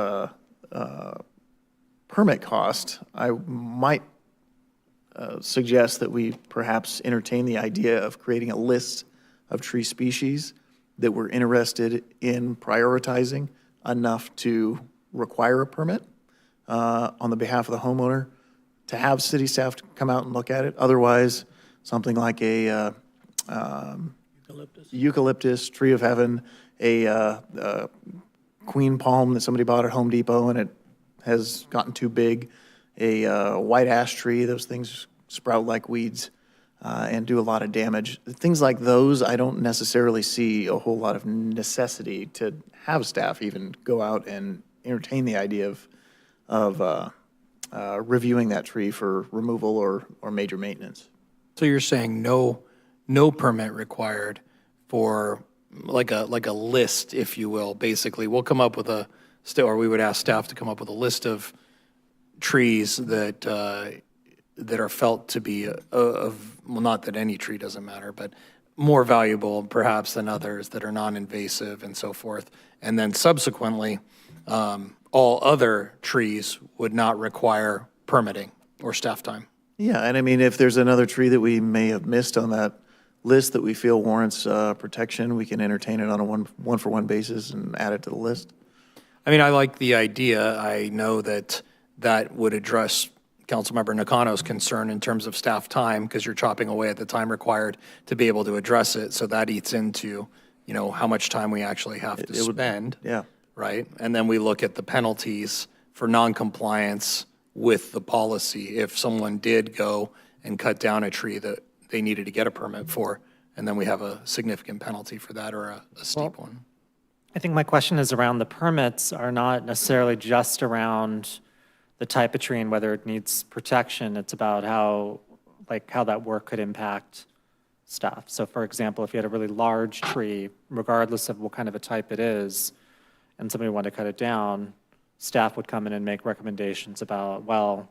permit cost, I might suggest that we perhaps entertain the idea of creating a list of tree species that we're interested in prioritizing enough to require a permit on the behalf of the homeowner, to have city staff to come out and look at it. Otherwise, something like a eucalyptus, tree of heaven, a queen palm that somebody bought at Home Depot and it has gotten too big, a white ash tree, those things sprout like weeds and do a lot of damage. Things like those, I don't necessarily see a whole lot of necessity to have staff even go out and entertain the idea of reviewing that tree for removal or major maintenance. So you're saying no permit required for like a list, if you will, basically. We'll come up with or we would ask staff to come up with a list of trees that are felt to be well, not that any tree doesn't matter, but more valuable perhaps than others that are non-invasive and so forth. And then subsequently, all other trees would not require permitting or staff time. Yeah, and I mean, if there's another tree that we may have missed on that list that we feel warrants protection, we can entertain it on a one-for-one basis and add it to the list. I mean, I like the idea. I know that that would address Councilmember Nakano's concern in terms of staff time, because you're chopping away at the time required to be able to address it. So that eats into, you know, how much time we actually have to spend. Yeah. Right? And then we look at the penalties for noncompliance with the policy if someone did go and cut down a tree that they needed to get a permit for, and then we have a significant penalty for that or a steep one. I think my question is around the permits are not necessarily just around the type of tree and whether it needs protection. It's about how that work could impact stuff. So for example, if you had a really large tree, regardless of what kind of a type it is, and somebody wanted to cut it down, staff would come in and make recommendations about, well,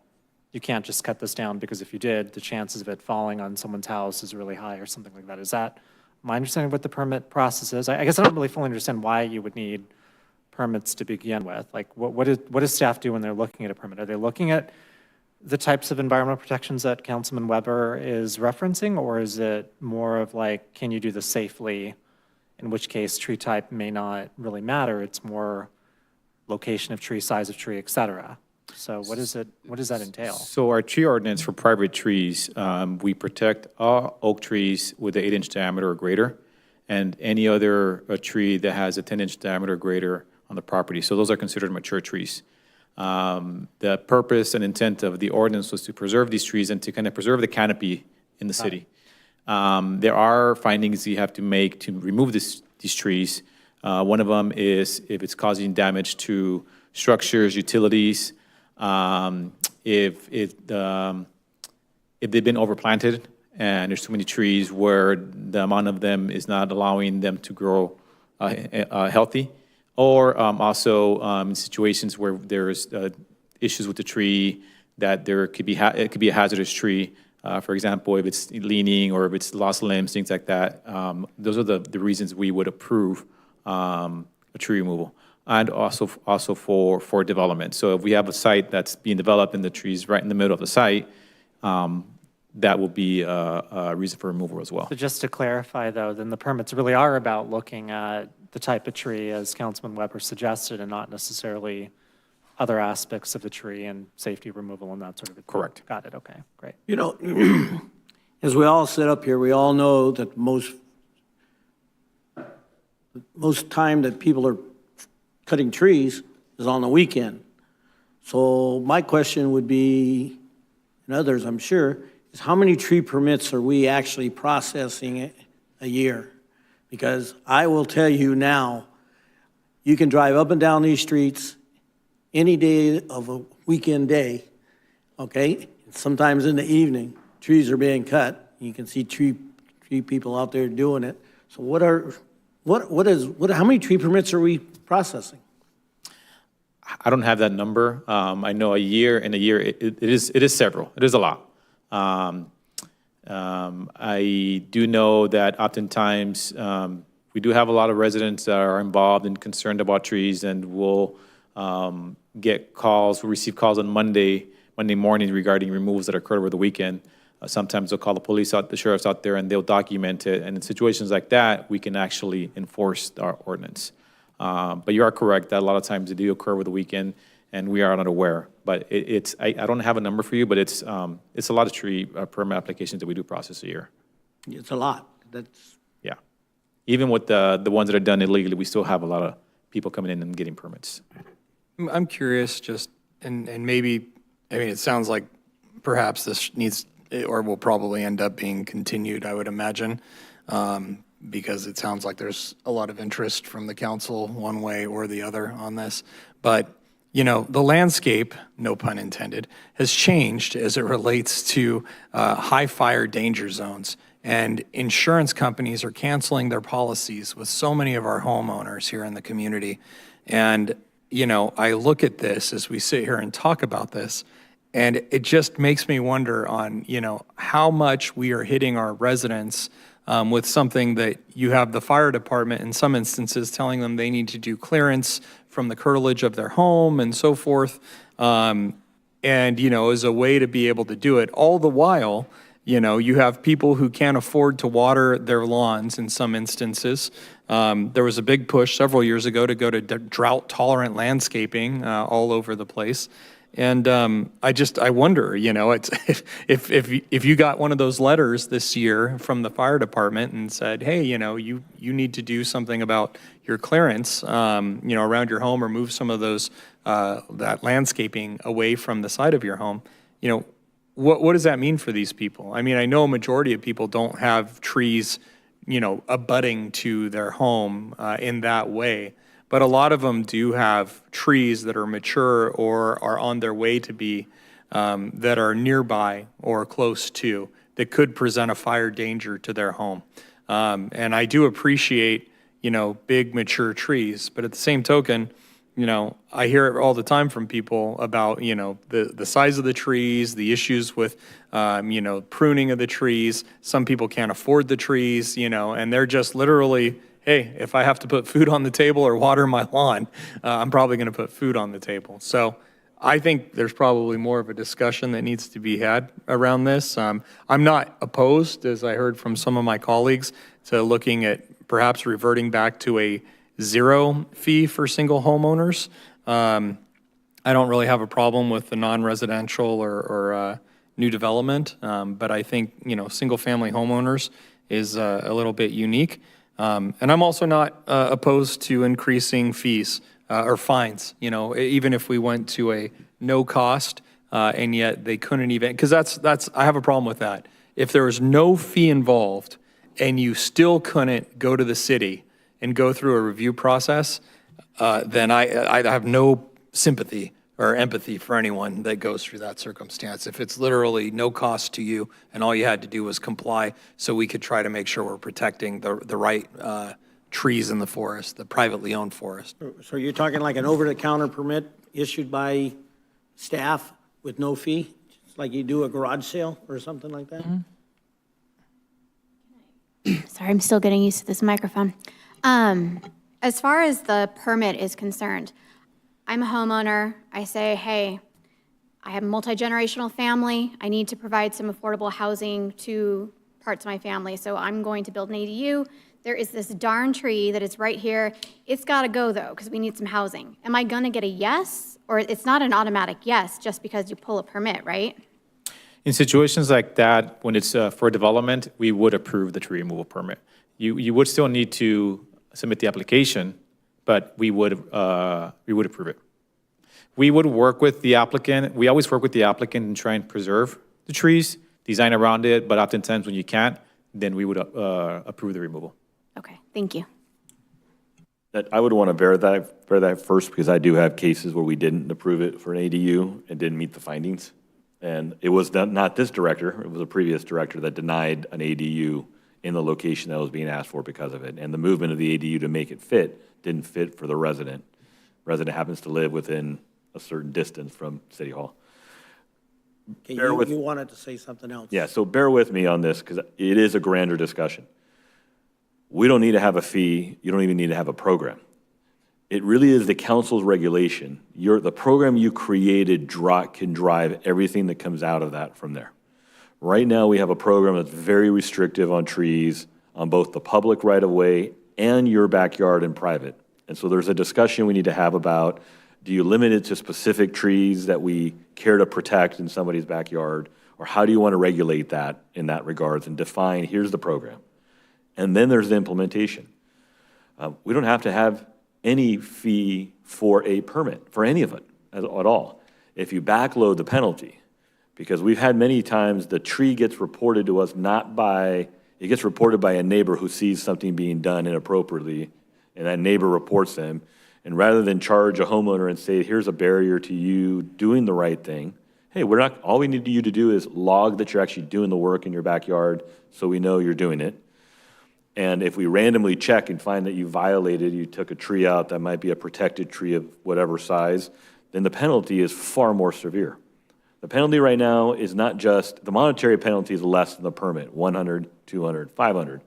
you can't just cut this down because if you did, the chances of it falling on someone's house is really high or something like that. Is that my understanding of what the permit process is? I guess I don't really fully understand why you would need permits to begin with. Like, what does staff do when they're looking at a permit? Are they looking at the types of environmental protections that Councilman Weber is referencing, or is it more of like, can you do this safely? In which case, tree type may not really matter. It's more location of tree, size of tree, et cetera. So what does that entail? So our tree ordinance for private trees, we protect all oak trees with an 8-inch diameter or greater, and any other tree that has a 10-inch diameter or greater on the property. So those are considered mature trees. The purpose and intent of the ordinance was to preserve these trees and to kind of preserve the canopy in the city. There are findings you have to make to remove these trees. One of them is if it's causing damage to structures, utilities, if they've been overplanted and there's too many trees where the amount of them is not allowing them to grow healthy, or also in situations where there's issues with the tree that there could be it could be a hazardous tree. For example, if it's leaning or if it's lost limbs, things like that. Those are the reasons we would approve a tree removal. And also for development. So if we have a site that's being developed and the tree's right in the middle of the site, that will be a reason for removal as well. So just to clarify, though, then the permits really are about looking at the type of tree, as Councilman Weber suggested, and not necessarily other aspects of the tree and safety removal and that sort of thing. Correct. Got it, okay, great. You know, as we all sit up here, we all know that most time that people are cutting trees is on the weekend. So my question would be, and others I'm sure, is how many tree permits are we actually processing a year? Because I will tell you now, you can drive up and down these streets any day of a weekend day, okay? Sometimes in the evening, trees are being cut. You can see tree people out there doing it. So how many tree permits are we processing? I don't have that number. I know a year it is several. It is a lot. I do know that oftentimes we do have a lot of residents that are involved and concerned about trees, and we'll get calls. We'll receive calls on Monday morning regarding removals that occurred over the weekend. Sometimes they'll call the sheriffs out there, and they'll document it. And in situations like that, we can actually enforce our ordinance. But you are correct that a lot of times they do occur over the weekend, and we are not aware. But I don't have a number for you, but it's a lot of tree permit applications that we do process a year. It's a lot. Yeah. Even with the ones that are done illegally, we still have a lot of people coming in and getting permits. I'm curious and maybe, I mean, it sounds like perhaps this needs, or will probably end up being continued, I would imagine, because it sounds like there's a lot of interest from the council one way or the other on this. But, you know, the landscape, no pun intended, has changed as it relates to high fire danger zones. And insurance companies are canceling their policies with so many of our homeowners here in the community. And, you know, I look at this as we sit here and talk about this, and it just makes me wonder on, you know, how much we are hitting our residents with something that you have the fire department in some instances telling them they need to do clearance from the curtilage of their home and so forth. And, as a way to be able to do it, all the while, you have people who can't afford to water their lawns in some instances. There was a big push several years ago to go to drought-tolerant landscaping all over the place. And I wonder, it's if you got one of those letters this year from the fire department and said, hey, you need to do something about your clearance, around your home, or move some of those that landscaping away from the side of your home, what does that mean for these people? I mean, I know a majority of people don't have trees, abutting to their home in that way. But a lot of them do have trees that are mature or are on their way to be, that are nearby or close to, that could present a fire danger to their home. And I do appreciate, big mature trees, but at the same token, I hear it all the time from people about, the size of the trees, the issues with, pruning of the trees. Some people can't afford the trees, and they're just literally, hey, if I have to put food on the table or water my lawn, I'm probably going to put food on the table. So I think there's probably more of a discussion that needs to be had around this. I'm not opposed, as I heard from some of my colleagues, to looking at perhaps reverting back to a zero fee for single homeowners. I don't really have a problem with the non-residential or new development, but I think, single-family homeowners is a little bit unique. And I'm also not opposed to increasing fees or fines, even if we went to a no cost and yet they couldn't even, because I have a problem with that. If there was no fee involved and you still couldn't go to the city and go through a review process, then I have no sympathy or empathy for anyone that goes through that circumstance. If it's literally no cost to you and all you had to do was comply, so we could try to make sure we're protecting the right trees in the forest, the privately owned forest. So you're talking like an over-the-counter permit issued by staff with no fee? It's like you do a garage sale or something like that? Sorry, I'm still getting used to this microphone. As far as the permit is concerned, I'm a homeowner. I say, hey, I have a multi-generational family. I need to provide some affordable housing to parts of my family, so I'm going to build an ADU. There is this darn tree that is right here. It's got to go, though, because we need some housing. Am I going to get a yes? Or it's not an automatic yes just because you pull a permit, right? In situations like that, when it's for development, we would approve the tree removal permit. You would still need to submit the application, but we would approve it. We would work with the applicant. We always work with the applicant and try and preserve the trees, design around it, but oftentimes when you can't, then we would approve the removal. Okay, thank you. I would want to verify that first, because I do have cases where we didn't approve it for an ADU and didn't meet the findings. And it was not this director, it was a previous director that denied an ADU in the location that was being asked for because of it. And the movement of the ADU to make it fit didn't fit for the resident. Resident happens to live within a certain distance from City Hall. Okay, you wanted to say something else. Yeah, so bear with me on this, because it is a grander discussion. We don't need to have a fee. You don't even need to have a program. It really is the council's regulation. The program you created can drive everything that comes out of that from there. Right now, we have a program that's very restrictive on trees, on both the public right-of-way and your backyard and private. And so there's a discussion we need to have about, do you limit it to specific trees that we care to protect in somebody's backyard? Or how do you want to regulate that in that regards and define, here's the program. And then there's the implementation. We don't have to have any fee for a permit, for any of it at all. If you backload the penalty, because we've had many times the tree gets reported to us it gets reported by a neighbor who sees something being done inappropriately, and that neighbor reports them. And rather than charge a homeowner and say, here's a barrier to you doing the right thing, hey, all we need you to do is log that you're actually doing the work in your backyard so we know you're doing it. And if we randomly check and find that you took a tree out that might be a protected tree of whatever size, then the penalty is far more severe. The penalty right now is not just, the monetary penalty is less than the permit, $100, $200, $500.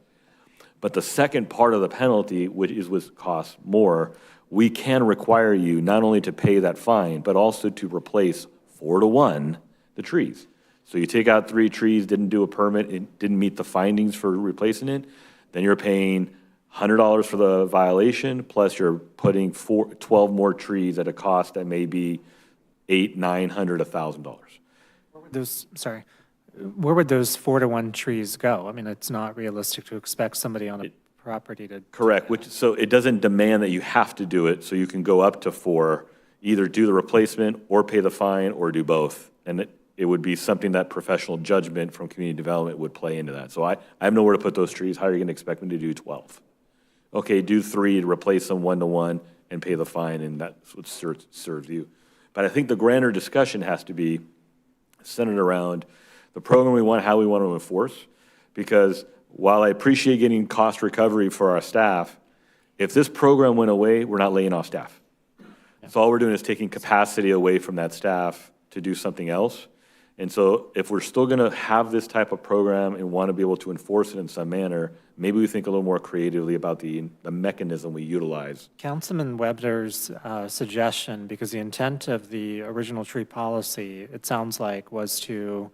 But the second part of the penalty, which costs more, we can require you not only to pay that fine, but also to replace 4-to-1 the trees. So you take out 3 trees, didn't do a permit, it didn't meet the findings for replacing it, then you're paying $100 for the violation, plus you're putting 12 more trees at a cost that may be $800, $900, $1,000. Where would those 4-to-1 trees go? I mean, it's not realistic to expect somebody on a property to. Correct, so it doesn't demand that you have to do it, so you can go up to 4, either do the replacement or pay the fine or do both. And it would be something that professional judgment from community development would play into that. So I have nowhere to put those trees. How are you going to expect me to do 12? Okay, do 3 to replace them 1-to-1 and pay the fine, and that's what serves you. But I think the grander discussion has to be centered around the program we want, how we want to enforce, because while I appreciate getting cost recovery for our staff, if this program went away, we're not laying off staff. So all we're doing is taking capacity away from that staff to do something else. And so if we're still going to have this type of program and want to be able to enforce it in some manner, maybe we think a little more creatively about the mechanism we utilize. Councilman Weber's suggestion, because the intent of the original tree policy, it sounds like, was to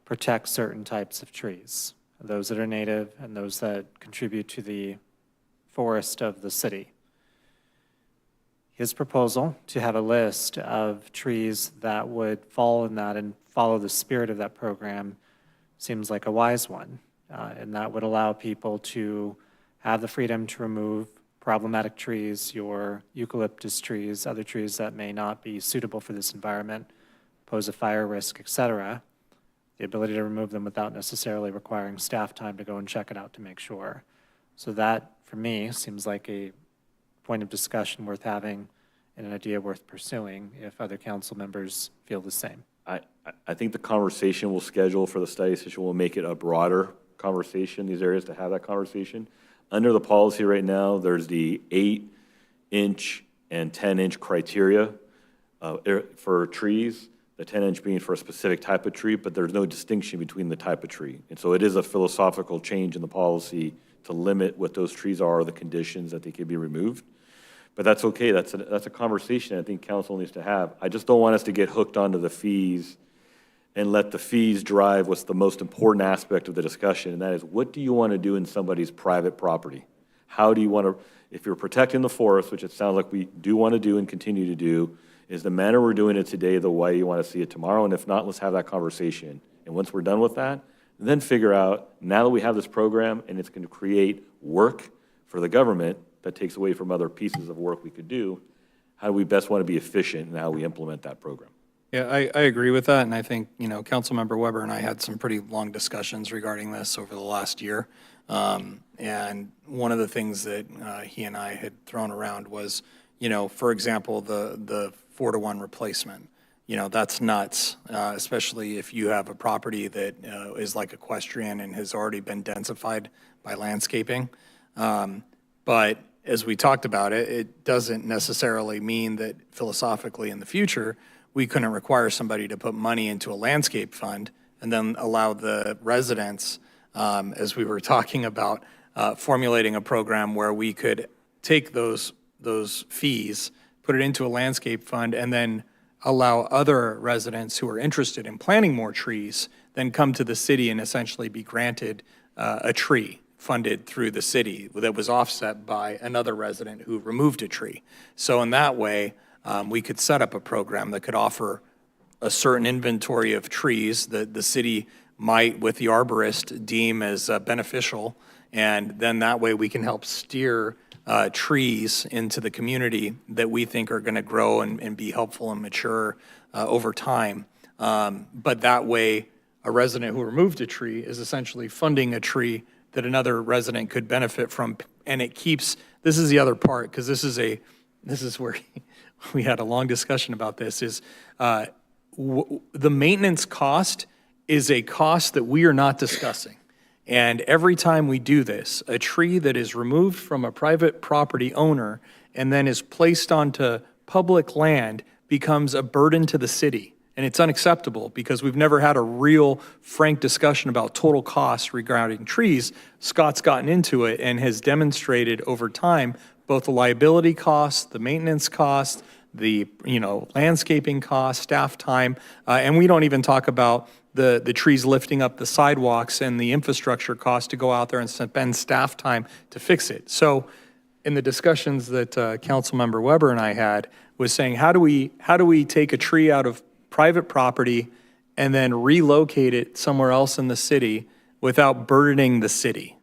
protect certain types of trees, those that are native and those that contribute to the forest of the city. His proposal to have a list of trees that would fall in that and follow the spirit of that program seems like a wise one. And that would allow people to have the freedom to remove problematic trees, your eucalyptus trees, other trees that may not be suitable for this environment, pose a fire risk, et cetera. The ability to remove them without necessarily requiring staff time to go and check it out to make sure. So that, for me, seems like a point of discussion worth having and an idea worth pursuing if other council members feel the same. I think the conversation we'll schedule for the study session will make it a broader conversation, these areas to have that conversation. Under the policy right now, there's the 8-inch and 10-inch criteria for trees, the 10-inch being for a specific type of tree, but there's no distinction between the type of tree. And so it is a philosophical change in the policy to limit what those trees are, the conditions that they can be removed. But that's okay, that's a conversation I think council needs to have. I just don't want us to get hooked onto the fees and let the fees drive what's the most important aspect of the discussion, and that is, what do you want to do in somebody's private property? How do you want to, if you're protecting the forest, which it sounds like we do want to do and continue to do, is the manner we're doing it today the way you want to see it tomorrow? And if not, let's have that conversation. And once we're done with that, then figure out, now that we have this program and it's going to create work for the government that takes away from other pieces of work we could do, how do we best want to be efficient in how we implement that program? Yeah, I agree with that, and I think, Councilmember Weber and I had some pretty long discussions regarding this over the last year. And one of the things that he and I had thrown around was, for example, the 4-to-1 replacement. That's nuts, especially if you have a property that is like equestrian and has already been densified by landscaping. But as we talked about it doesn't necessarily mean that philosophically in the future, we couldn't require somebody to put money into a landscape fund and then allow the residents, as we were talking about, formulating a program where we could take those fees, put it into a landscape fund, and then allow other residents who are interested in planting more trees then come to the city and essentially be granted a tree funded through the city that was offset by another resident who removed a tree. So in that way, we could set up a program that could offer a certain inventory of trees that the city might, with the arborist, deem as beneficial, and then that way we can help steer trees into the community that we think are going to grow and be helpful and mature over time. But that way, a resident who removed a tree is essentially funding a tree that another resident could benefit from, and it keeps, this is the other part, because this is where we had a long discussion about this, is the maintenance cost is a cost that we are not discussing. And every time we do this, a tree that is removed from a private property owner and then is placed onto public land becomes a burden to the city And it's unacceptable because we've never had a real frank discussion about total costs regarding trees. Scott's gotten into it and has demonstrated over time both the liability costs, the maintenance costs, the landscaping costs, staff time, and we don't even talk about the trees lifting up the sidewalks and the infrastructure cost to go out there and spend staff time to fix it. So in the discussions that Councilmember Weber and I had was saying, how do we take a tree out of private property and then relocate it somewhere else in the city without burdening the city?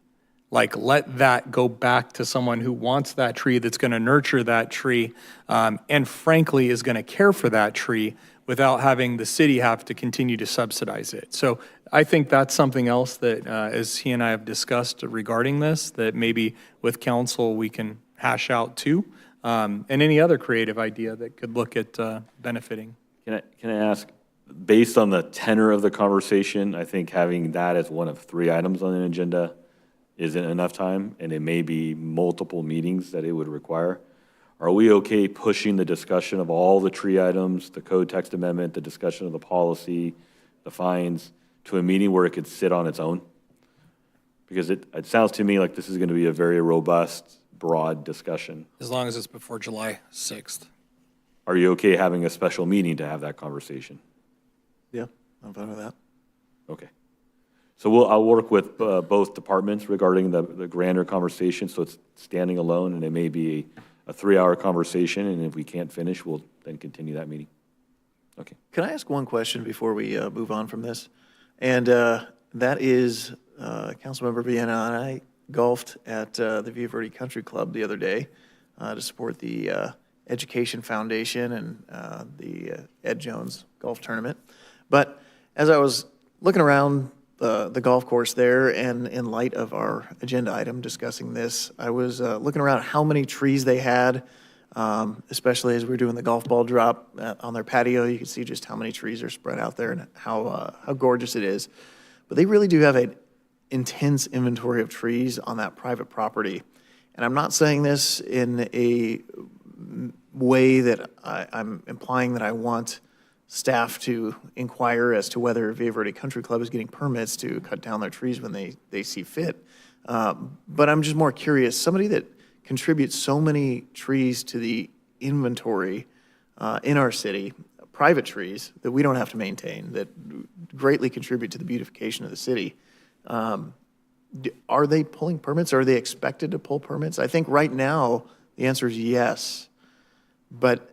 Like, let that go back to someone who wants that tree, that's going to nurture that tree, and frankly is going to care for that tree without having the city have to continue to subsidize it. So I think that's something else that, as he and I have discussed regarding this, that maybe with council we can hash out too, and any other creative idea that could look at benefiting. Can I ask, based on the tenor of the conversation, I think having that as one of 3 items on the agenda isn't enough time, and it may be multiple meetings that it would require. Are we okay pushing the discussion of all the tree items, the code text amendment, the discussion of the policy, the fines, to a meeting where it could sit on its own? Because it sounds to me like this is going to be a very robust, broad discussion. As long as it's before July 6th. Are you okay having a special meeting to have that conversation? Yeah, I'm fine with that. Okay. So I'll work with both departments regarding the grander conversation, so it's standing alone, and it may be a 3-hour conversation, and if we can't finish, we'll then continue that meeting. Okay. Can I ask one question before we move on from this? And that is, Councilmember Vienna and I golfed at the Via Verde Country Club the other day to support the Education Foundation and the Ed Jones Golf Tournament. But as I was looking around the golf course there, and in light of our agenda item discussing this, I was looking around at how many trees they had, especially as we were doing the golf ball drop on their patio. You can see just how many trees are spread out there and how gorgeous it is. But they really do have an intense inventory of trees on that private property. And I'm not saying this in a way that I'm implying that I want staff to inquire as to whether Via Verde Country Club is getting permits to cut down their trees when they see fit. But I'm just more curious, somebody that contributes so many trees to the inventory in our city, private trees that we don't have to maintain, that greatly contribute to the beautification of the city, are they pulling permits? Are they expected to pull permits? I think right now the answer is yes, but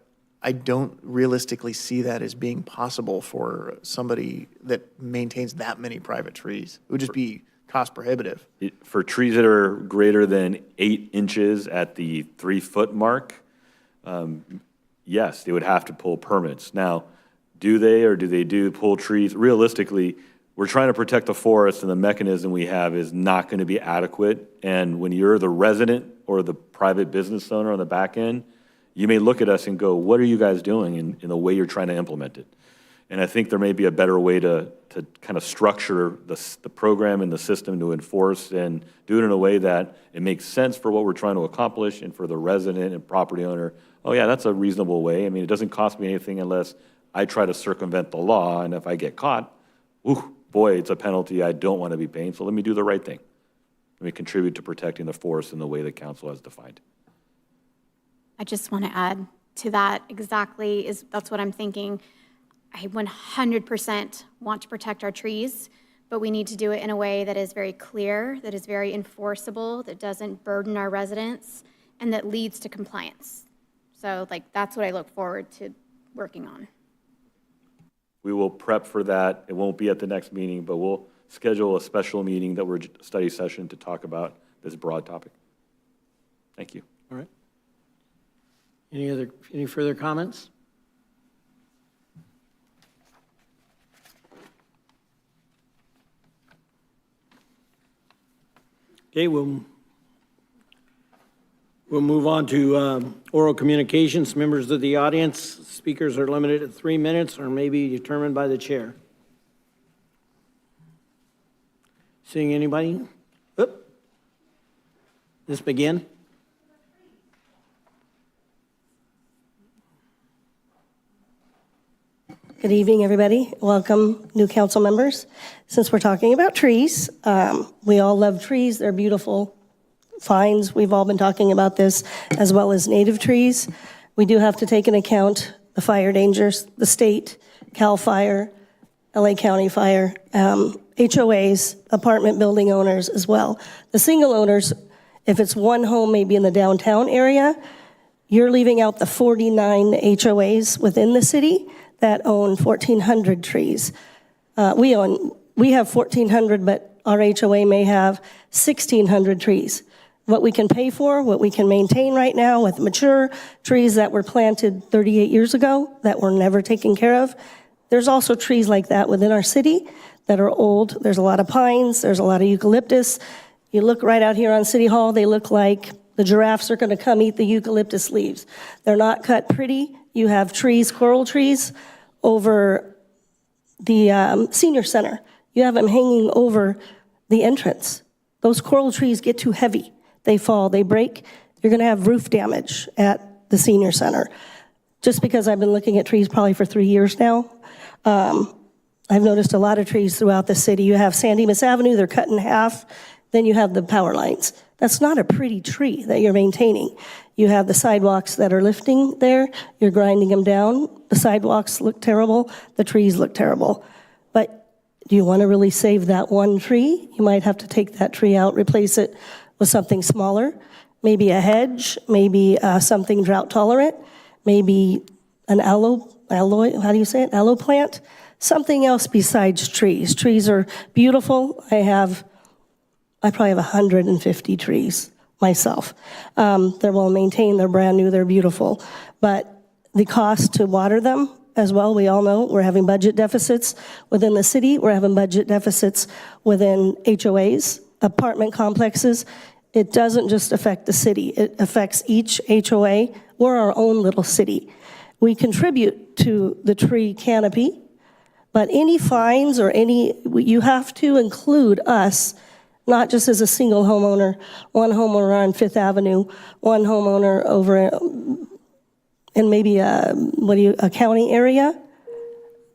I don't realistically see that as being possible for somebody that maintains that many private trees. It would just be cost prohibitive. For trees that are greater than 8 inches at the 3-foot mark, yes, they would have to pull permits. Now, do they pull trees? Realistically, we're trying to protect the forest, and the mechanism we have is not going to be adequate. And when you're the resident or the private business owner on the back end, you may look at us and go, what are you guys doing in the way you're trying to implement it? And I think there may be a better way to kind of structure the program and the system to enforce and do it in a way that it makes sense for what we're trying to accomplish, and for the resident and property owner, oh yeah, that's a reasonable way. I mean, it doesn't cost me anything unless I try to circumvent the law, and if I get caught, ooh, boy, it's a penalty I don't want to be paying, so let me do the right thing. Let me contribute to protecting the forest in the way the council has defined. I just want to add to that exactly, that's what I'm thinking. I 100% want to protect our trees, but we need to do it in a way that is very clear, that is very enforceable, that doesn't burden our residents, and that leads to compliance. So that's what I look forward to working on. We will prep for that. It won't be at the next meeting, but we'll schedule a special meeting that we're study session to talk about this broad topic. Thank you. All right. Any further comments? Okay, we'll move on to oral communications. Members of the audience, speakers are limited to 3 minutes or may be determined by the chair. Seeing anybody? Oop. This begin? Good evening, everybody. Welcome, new council members. Since we're talking about trees, we all love trees. They're beautiful finds. We've all been talking about this, as well as native trees. We do have to take into account the fire dangers, the state, CAL FIRE, LA County Fire, HOAs, apartment building owners as well. The single owners, if it's one home maybe in the downtown area, you're leaving out the 49 HOAs within the city that own 1,400 trees. We have 1,400, but our HOA may have 1,600 trees. What we can pay for, what we can maintain right now with mature trees that were planted 38 years ago that were never taken care of. There's also trees like that within our city that are old. There's a lot of pines, there's a lot of eucalyptus. You look right out here on City Hall, they look like the giraffes are gonna come eat the eucalyptus leaves. They're not cut pretty. You have trees, coral trees, over the senior center. You have them hanging over the entrance. Those coral trees get too heavy. They fall, they break. You're gonna have roof damage at the senior center. Just because I've been looking at trees probably for 3 years now, I've noticed a lot of trees throughout the city. You have San Dimas Avenue, they're cut in half. Then you have the power lines. That's not a pretty tree that you're maintaining. You have the sidewalks that are lifting there. You're grinding them down. The sidewalks look terrible. The trees look terrible. But do you want to really save that one tree? You might have to take that tree out, replace it with something smaller, maybe a hedge, maybe something drought tolerant, maybe an aloe, how do you say it? Aloe plant? Something else besides trees. Trees are beautiful. I probably have 150 trees myself. They're well maintained, they're brand new, they're beautiful. But the cost to water them as well, we all know we're having budget deficits within the city, we're having budget deficits within HOAs, apartment complexes. It doesn't just affect the city, it affects each HOA. We're our own little city. We contribute to the tree canopy, but any fines or you have to include us, not just as a single homeowner, one homeowner on Fifth Avenue, one homeowner over in maybe a county area.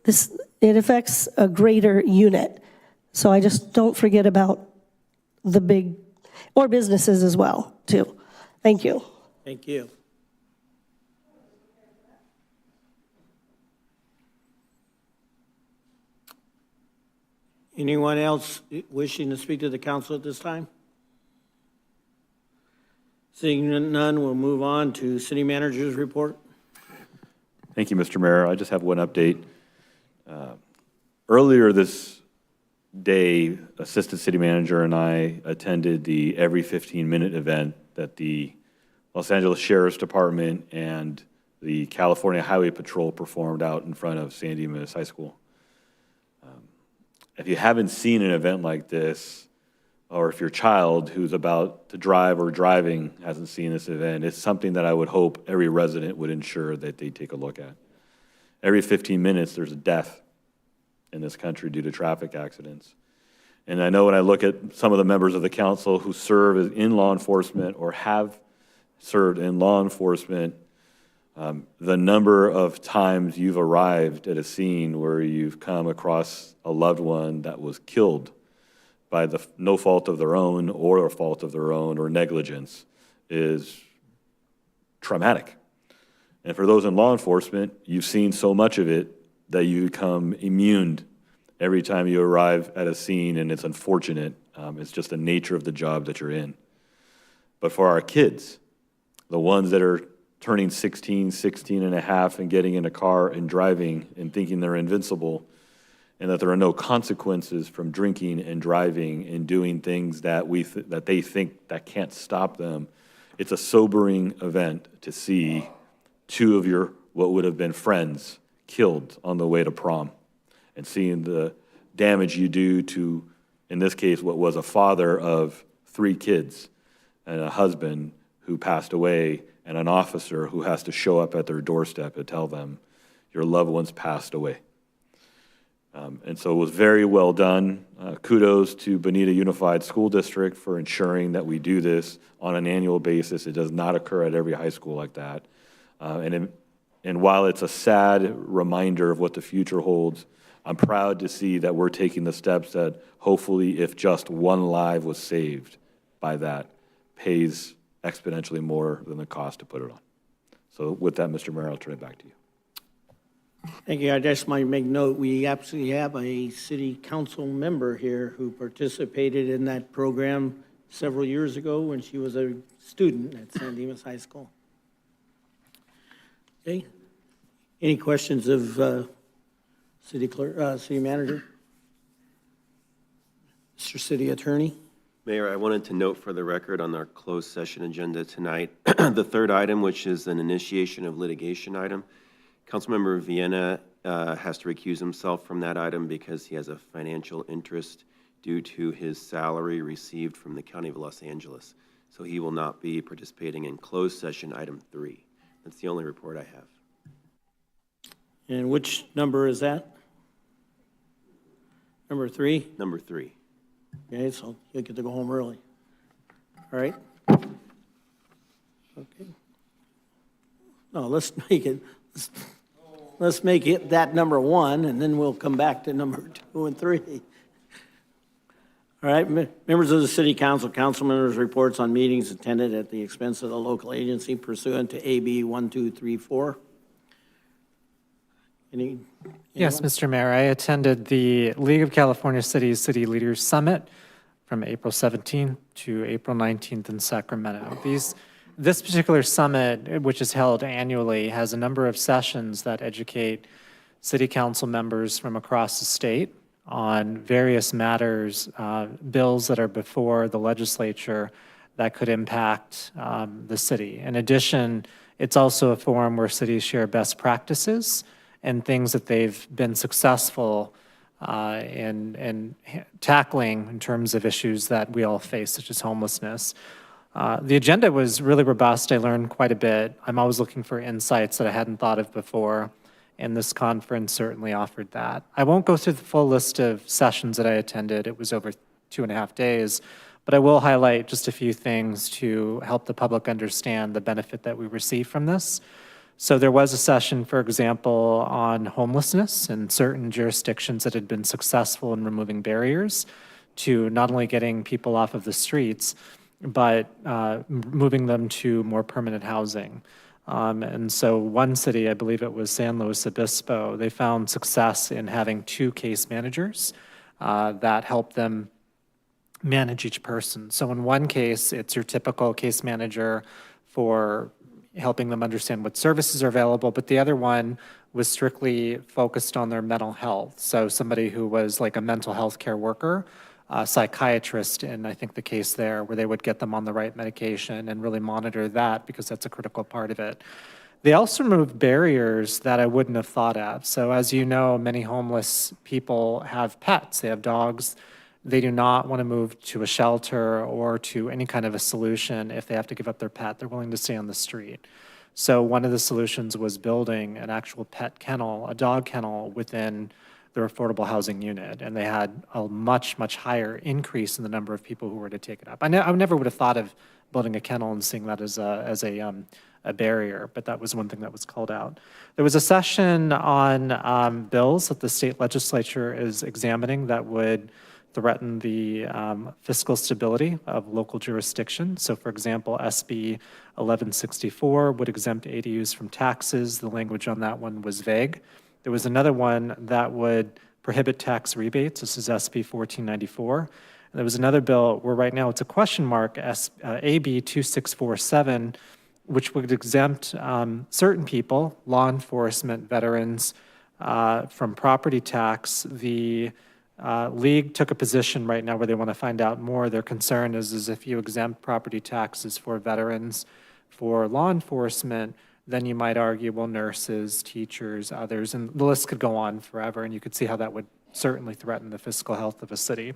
It affects a greater unit. So I just don't forget about the big, or businesses as well, too. Thank you. Thank you. Anyone else wishing to speak to the council at this time? Seeing none, we'll move on to city manager's report. Thank you, Mr. Mayor. I just have one update. Earlier this day, Assistant City Manager and I attended the every 15-minute event that the Los Angeles Sheriff's Department and the California Highway Patrol performed out in front of San Dimas High School. If you haven't seen an event like this, or if your child who's about to drive or driving hasn't seen this event, it's something that I would hope every resident would ensure that they take a look at. Every 15 minutes, there's a death in this country due to traffic accidents. And I know when I look at some of the members of the council who serve in law enforcement or have served in law enforcement, the number of times you've arrived at a scene where you've come across a loved one that was killed by no fault of their own or a fault of their own or negligence is traumatic. And for those in law enforcement, you've seen so much of it that you become immune every time you arrive at a scene, and it's unfortunate. It's just the nature of the job that you're in. But for our kids, the ones that are turning 16, 16 and a half and getting in a car and driving and thinking they're invincible and that there are no consequences from drinking and driving and doing things that that they think that can't stop them. It's a sobering event to see two of your what would have been friends killed on the way to prom and seeing the damage you do to, in this case, what was a father of 3 kids and a husband who passed away and an officer who has to show up at their doorstep and tell them, your loved one's passed away. And so it was very well done. Kudos to Bonita Unified School District for ensuring that we do this on an annual basis. It does not occur at every high school like that. And And while it's a sad reminder of what the future holds, I'm proud to see that we're taking the steps that hopefully, if just one life was saved by that, pays exponentially more than the cost to put it on. So with that, Mr. Mayor, I'll turn it back to you. Thank you. I just might make note, we absolutely have a city council member here who participated in that program several years ago when she was a student at San Dimas High School. Okay. Any questions of city clerk, city manager? Mr. City Attorney? Mayor, I wanted to note for the record on our closed session agenda tonight, the third item, which is an initiation of litigation item. Councilmember Vienna has to recuse himself from that item because he has a financial interest due to his salary received from the County of Los Angeles. So he will not be participating in closed session item 3. That's the only report I have. And which number is that? Number 3? Number 3. Okay, so you'll get to go home early. All right? Okay. No, let's make it that number 1, and then we'll come back to number 2 and 3. All right, members of the City Council, council members' reports on meetings attended at the expense of the local agency pursuant to AB 1234. Yes, Mr. Mayor, I attended the League of California Cities City Leaders Summit from April 17th to April 19th in Sacramento. This particular summit, which is held annually, has a number of sessions that educate city council members from across the state on various matters, bills that are before the legislature that could impact the city. In addition, it's also a forum where cities share best practices and things that they've been successful in tackling in terms of issues that we all face, such as homelessness. The agenda was really robust. I learned quite a bit. I'm always looking for insights that I hadn't thought of before, and this conference certainly offered that. I won't go through the full list of sessions that I attended. It was over 2.5 days, but I will highlight just a few things to help the public understand the benefit that we receive from this. So there was a session, for example, on homelessness and certain jurisdictions that had been successful in removing barriers to not only getting people off of the streets, but moving them to more permanent housing. And so one city, I believe it was San Luis Obispo, they found success in having 2 case managers that helped them manage each person. So in one case, it's your typical case manager for helping them understand what services are available, but the other one was strictly focused on their mental health. So somebody who was like a mental health care worker, a psychiatrist in, I think, the case there, where they would get them on the right medication and really monitor that because that's a critical part of it. They also removed barriers that I wouldn't have thought of. So as you know, many homeless people have pets. They have dogs. They do not want to move to a shelter or to any kind of a solution if they have to give up their pet. They're willing to stay on the street. So one of the solutions was building an actual pet kennel, a dog kennel within their affordable housing unit. And they had a much, much higher increase in the number of people who were to take it up. I never would have thought of building a kennel and seeing that as a barrier, but that was one thing that was called out. There was a session on bills that the state legislature is examining that would threaten the fiscal stability of local jurisdictions. So for example, SB 1164 would exempt ADUs from taxes. The language on that one was vague. There was another one that would prohibit tax rebates. This is SB 1494. And there was another bill where right now it's a question mark, AB 2647, which would exempt certain people, law enforcement, veterans, from property tax. The League took a position right now where they want to find out more. Their concern is if you exempt property taxes for veterans, for law enforcement, then you might argue, well, nurses, teachers, others, and the list could go on forever, and you could see how that would certainly threaten the fiscal health of a city.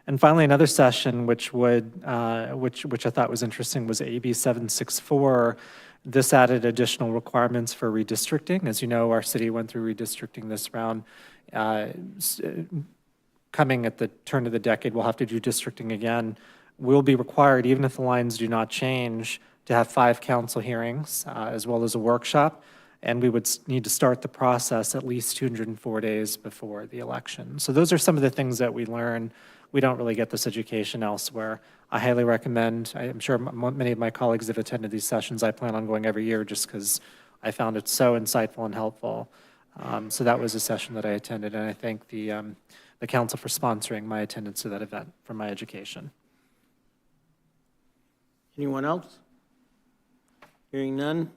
And finally, another session which I thought was interesting was AB 764. This added additional requirements for redistricting. As you know, our city went through redistricting this round. Coming at the turn of the decade, we'll have to do districting again. We'll be required, even if the lines do not change, to have 5 council hearings, as well as a workshop, and we would need to start the process at least 204 days before the election. So those are some of the things that we learn. We don't really get this education elsewhere. I highly recommend, I'm sure many of my colleagues have attended these sessions. I plan on going every year just because I found it so insightful and helpful. So that was a session that I attended, and I thank the council for sponsoring my attendance to that event for my education. Anyone else? Hearing none,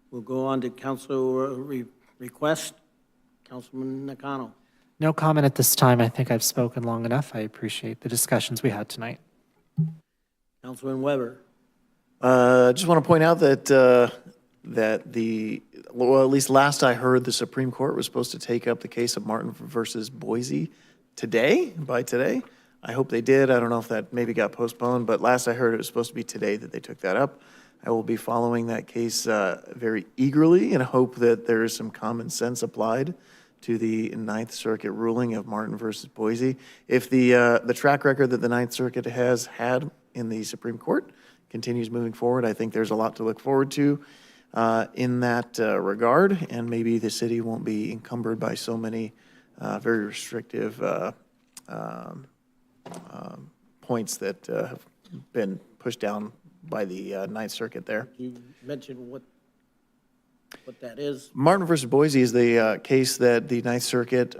we'll go on to council request. Councilman Nakano. No comment at this time. I think I've spoken long enough. I appreciate the discussions we had tonight. Councilman Weber. Just want to point out that well, at least last I heard, the Supreme Court was supposed to take up the case of Martin versus Boise today. I hope they did. I don't know if that maybe got postponed, but last I heard it was supposed to be today that they took that up. I will be following that case very eagerly and hope that there is some common sense applied to the Ninth Circuit ruling of Martin versus Boise. If the track record that the Ninth Circuit has had in the Supreme Court continues moving forward, I think there's a lot to look forward to in that regard, and maybe the city won't be encumbered by so many very restrictive points that have been pushed down by the Ninth Circuit there. You mentioned what that is. Martin versus Boise is the case that the Ninth Circuit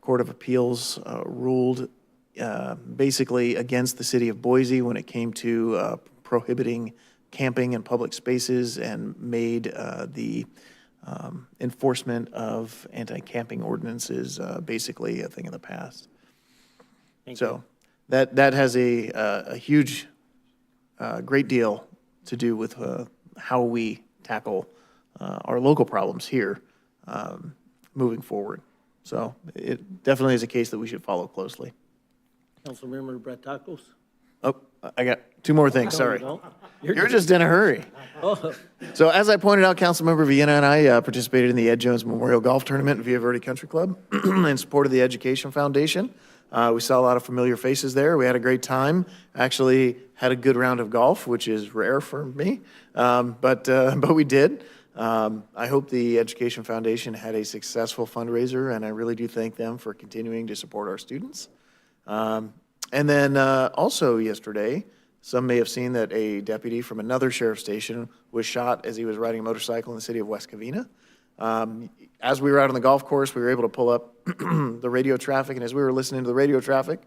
Court of Appeals ruled basically against the city of Boise when it came to prohibiting camping in public spaces, and made the enforcement of anti-camping ordinances basically a thing of the past. So that has a huge, great deal to do with how we tackle our local problems here moving forward. So it definitely is a case that we should follow closely. Councilmember Bretakos. Oh, I got 2 more things, sorry. No, You're just in a hurry. Oh. So as I pointed out, Councilmember Vienna and I participated in the Ed Jones Memorial Golf Tournament at Villa Verde Country Club in support of the Education Foundation. We saw a lot of familiar faces there. We had a great time. Actually had a good round of golf, which is rare for me, but we did. I hope the Education Foundation had a successful fundraiser, and I really do thank them for continuing to support our students. And then also yesterday, some may have seen that a deputy from another sheriff's station was shot as he was riding a motorcycle in the city of West Covina. As we were out on the golf course, we were able to pull up the radio traffic, and as we were listening to the radio traffic,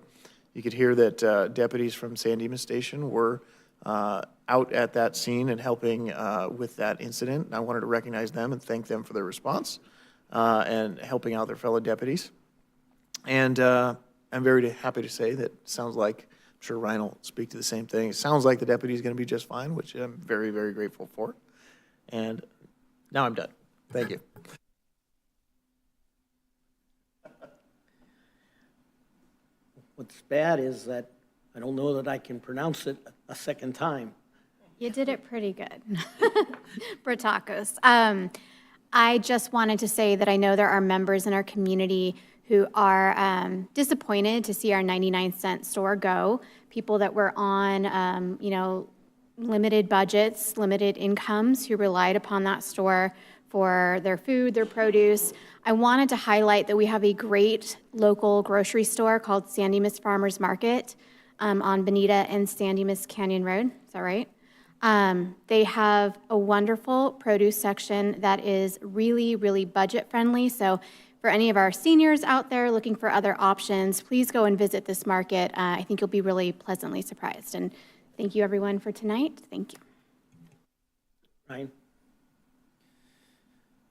you could hear that deputies from San Dimas Station were out at that scene and helping with that incident. And I wanted to recognize them and thank them for their response and helping out their fellow deputies. And I'm very happy to say that sounds like, I'm sure Ryan will speak to the same thing. It sounds like the deputy is going to be just fine, which I'm very, very grateful for. And now I'm done. Thank you. What's bad is that I don't know that I can pronounce it a second time. You did it pretty good, Bretakos. I just wanted to say that I know there are members in our community who are disappointed to see our 99-cent store go. People that were on, limited budgets, limited incomes, who relied upon that store for their food, their produce. I wanted to highlight that we have a great local grocery store called San Dimas Farmers Market on Bonita and San Dimas Canyon Road. Is that right? They have a wonderful produce section that is really, really budget friendly. So for any of our seniors out there looking for other options, please go and visit this market. I think you'll be really pleasantly surprised. And thank you everyone for tonight. Thank you. Ryan?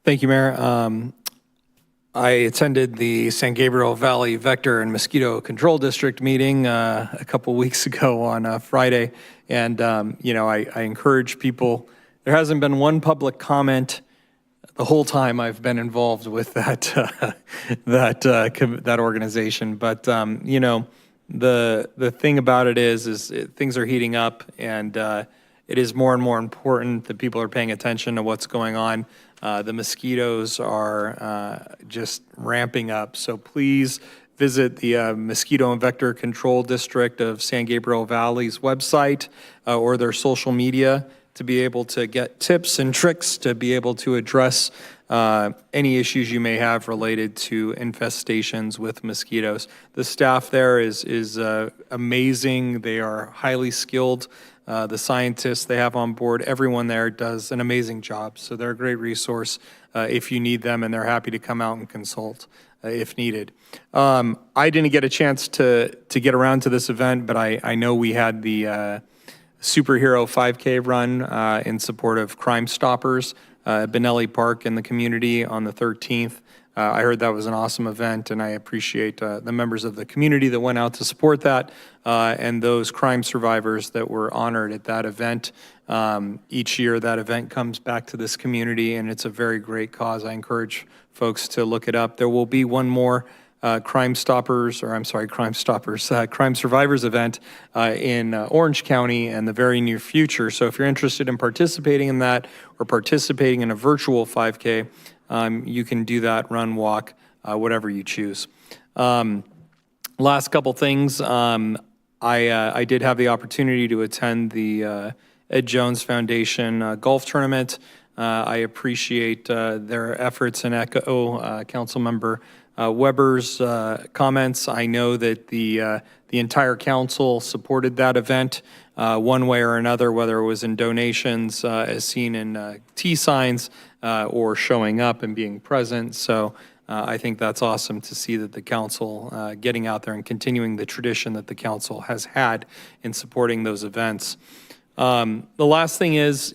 Thank you, Mayor. I attended the San Gabriel Valley Vector and Mosquito Control District meeting a couple weeks ago on Friday, and I encourage people. There hasn't been one public comment the whole time I've been involved with that organization. But the thing about it is things are heating up, and it is more and more important that people are paying attention to what's going on. The mosquitoes are just ramping up. So please, visit the Mosquito and Vector Control District of San Gabriel Valley's website or their social media to be able to get tips and tricks to be able to address any issues you may have related to infestations with mosquitoes. The staff there is amazing. They are highly skilled. The scientists they have on board, everyone there does an amazing job. So they're a great resource if you need them, and they're happy to come out and consult if needed. I didn't get a chance to get around to this event, but I know we had the superhero 5K run in support of Crime Stoppers at Benelli Park in the community on the 13th. I heard that was an awesome event, and I appreciate the members of the community that went out to support that and those crime survivors that were honored at that event. Each year, that event comes back to this community, and it's a very great cause. I encourage folks to look it up. There will be one more Crime Survivors event in Orange County in the very near future. So if you're interested in participating in that or participating in a virtual 5K, you can do that, run, walk, whatever you choose. Last couple things. I did have the opportunity to attend the Ed Jones Foundation golf tournament. I appreciate their efforts and echo Councilmember Weber's comments. I know that the entire council supported that event one way or another, whether it was in donations as seen in T signs or showing up and being present. So I think that's awesome to see that the council getting out there and continuing the tradition that the council has had in supporting those events. The last thing is,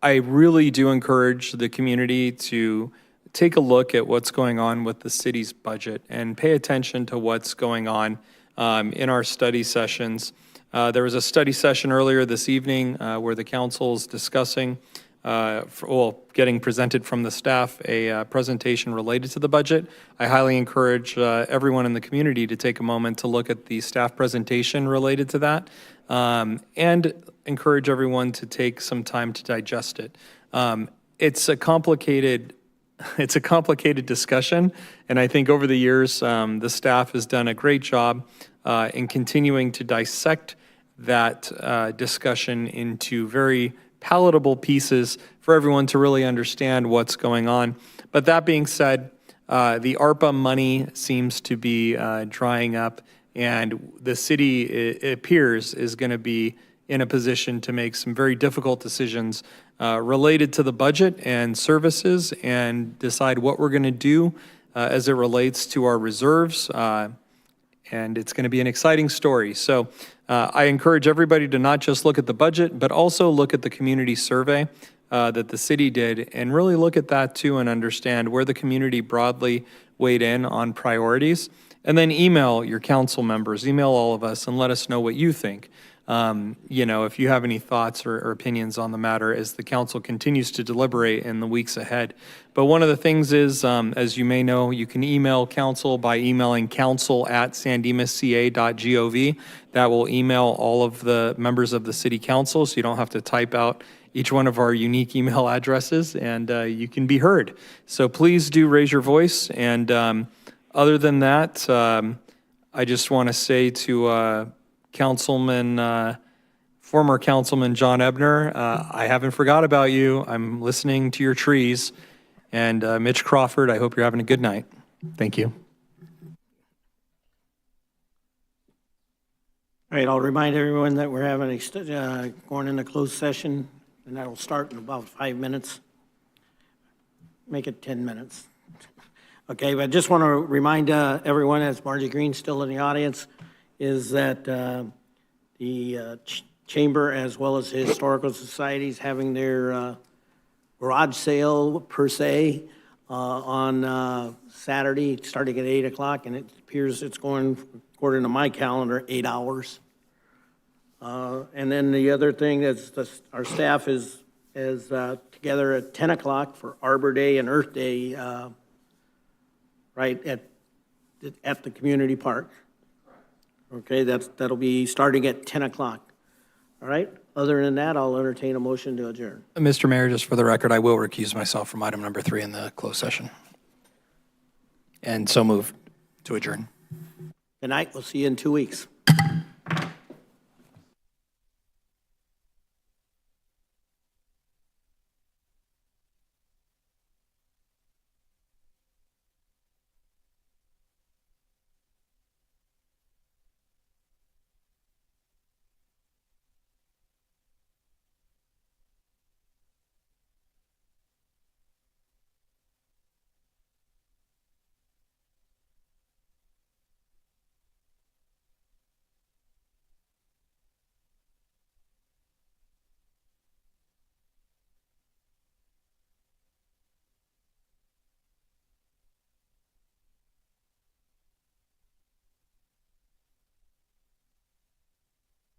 I really do encourage the community to take a look at what's going on with the city's budget and pay attention to what's going on in our study sessions. There was a study session earlier this evening where the council is discussing, getting presented from the staff a presentation related to the budget. I highly encourage everyone in the community to take a moment to look at the staff presentation related to that and encourage everyone to take some time to digest it. It's a complicated discussion, and I think over the years, the staff has done a great job in continuing to dissect that discussion into very palatable pieces for everyone to really understand what's going on. But that being said, the ARPA money seems to be drying up, and the city, it appears, is going to be in a position to make some very difficult decisions related to the budget and services and decide what we're going to do as it relates to our reserves. And it's going to be an exciting story. So I encourage everybody to not just look at the budget, but also look at the community survey that the city did and really look at that too and understand where the community broadly weighed in on priorities. And then email your council members, email all of us and let us know what you think. If you have any thoughts or opinions on the matter as the council continues to deliberate in the weeks ahead. But one of the things is, as you may know, you can email council by emailing council@sandimasca.gov. That will email all of the members of the city council, so you don't have to type out each one of our unique email addresses, and you can be heard. So please do raise your voice. And other than that, I just want to say to former Councilman John Ebner, I haven't forgot about you. I'm listening to your trees. And Mitch Crawford, I hope you're having a good night. Thank you. All right, I'll remind everyone that we're having going into closed session, and that'll start in about 5 minutes. Make it 10 minutes. Okay, but I just want to remind everyone, as Margie Green's still in the audience, is that the Chamber, as well as the Historical Society, is having their garage sale, per se, on Saturday, starting at 8 o'clock, and it appears it's going, according to my calendar, 8 hours. And then the other thing is our staff is together at 10 o'clock for Arbor Day and Earth Day, right at the community park. Okay, that'll be starting at 10 o'clock. All right, other than that, I'll entertain a motion to adjourn. Mr. Mayor, just for the record, I will recuse myself from item number 3 in the closed session. And so moved to adjourn. Good night, we'll see you in 2 weeks.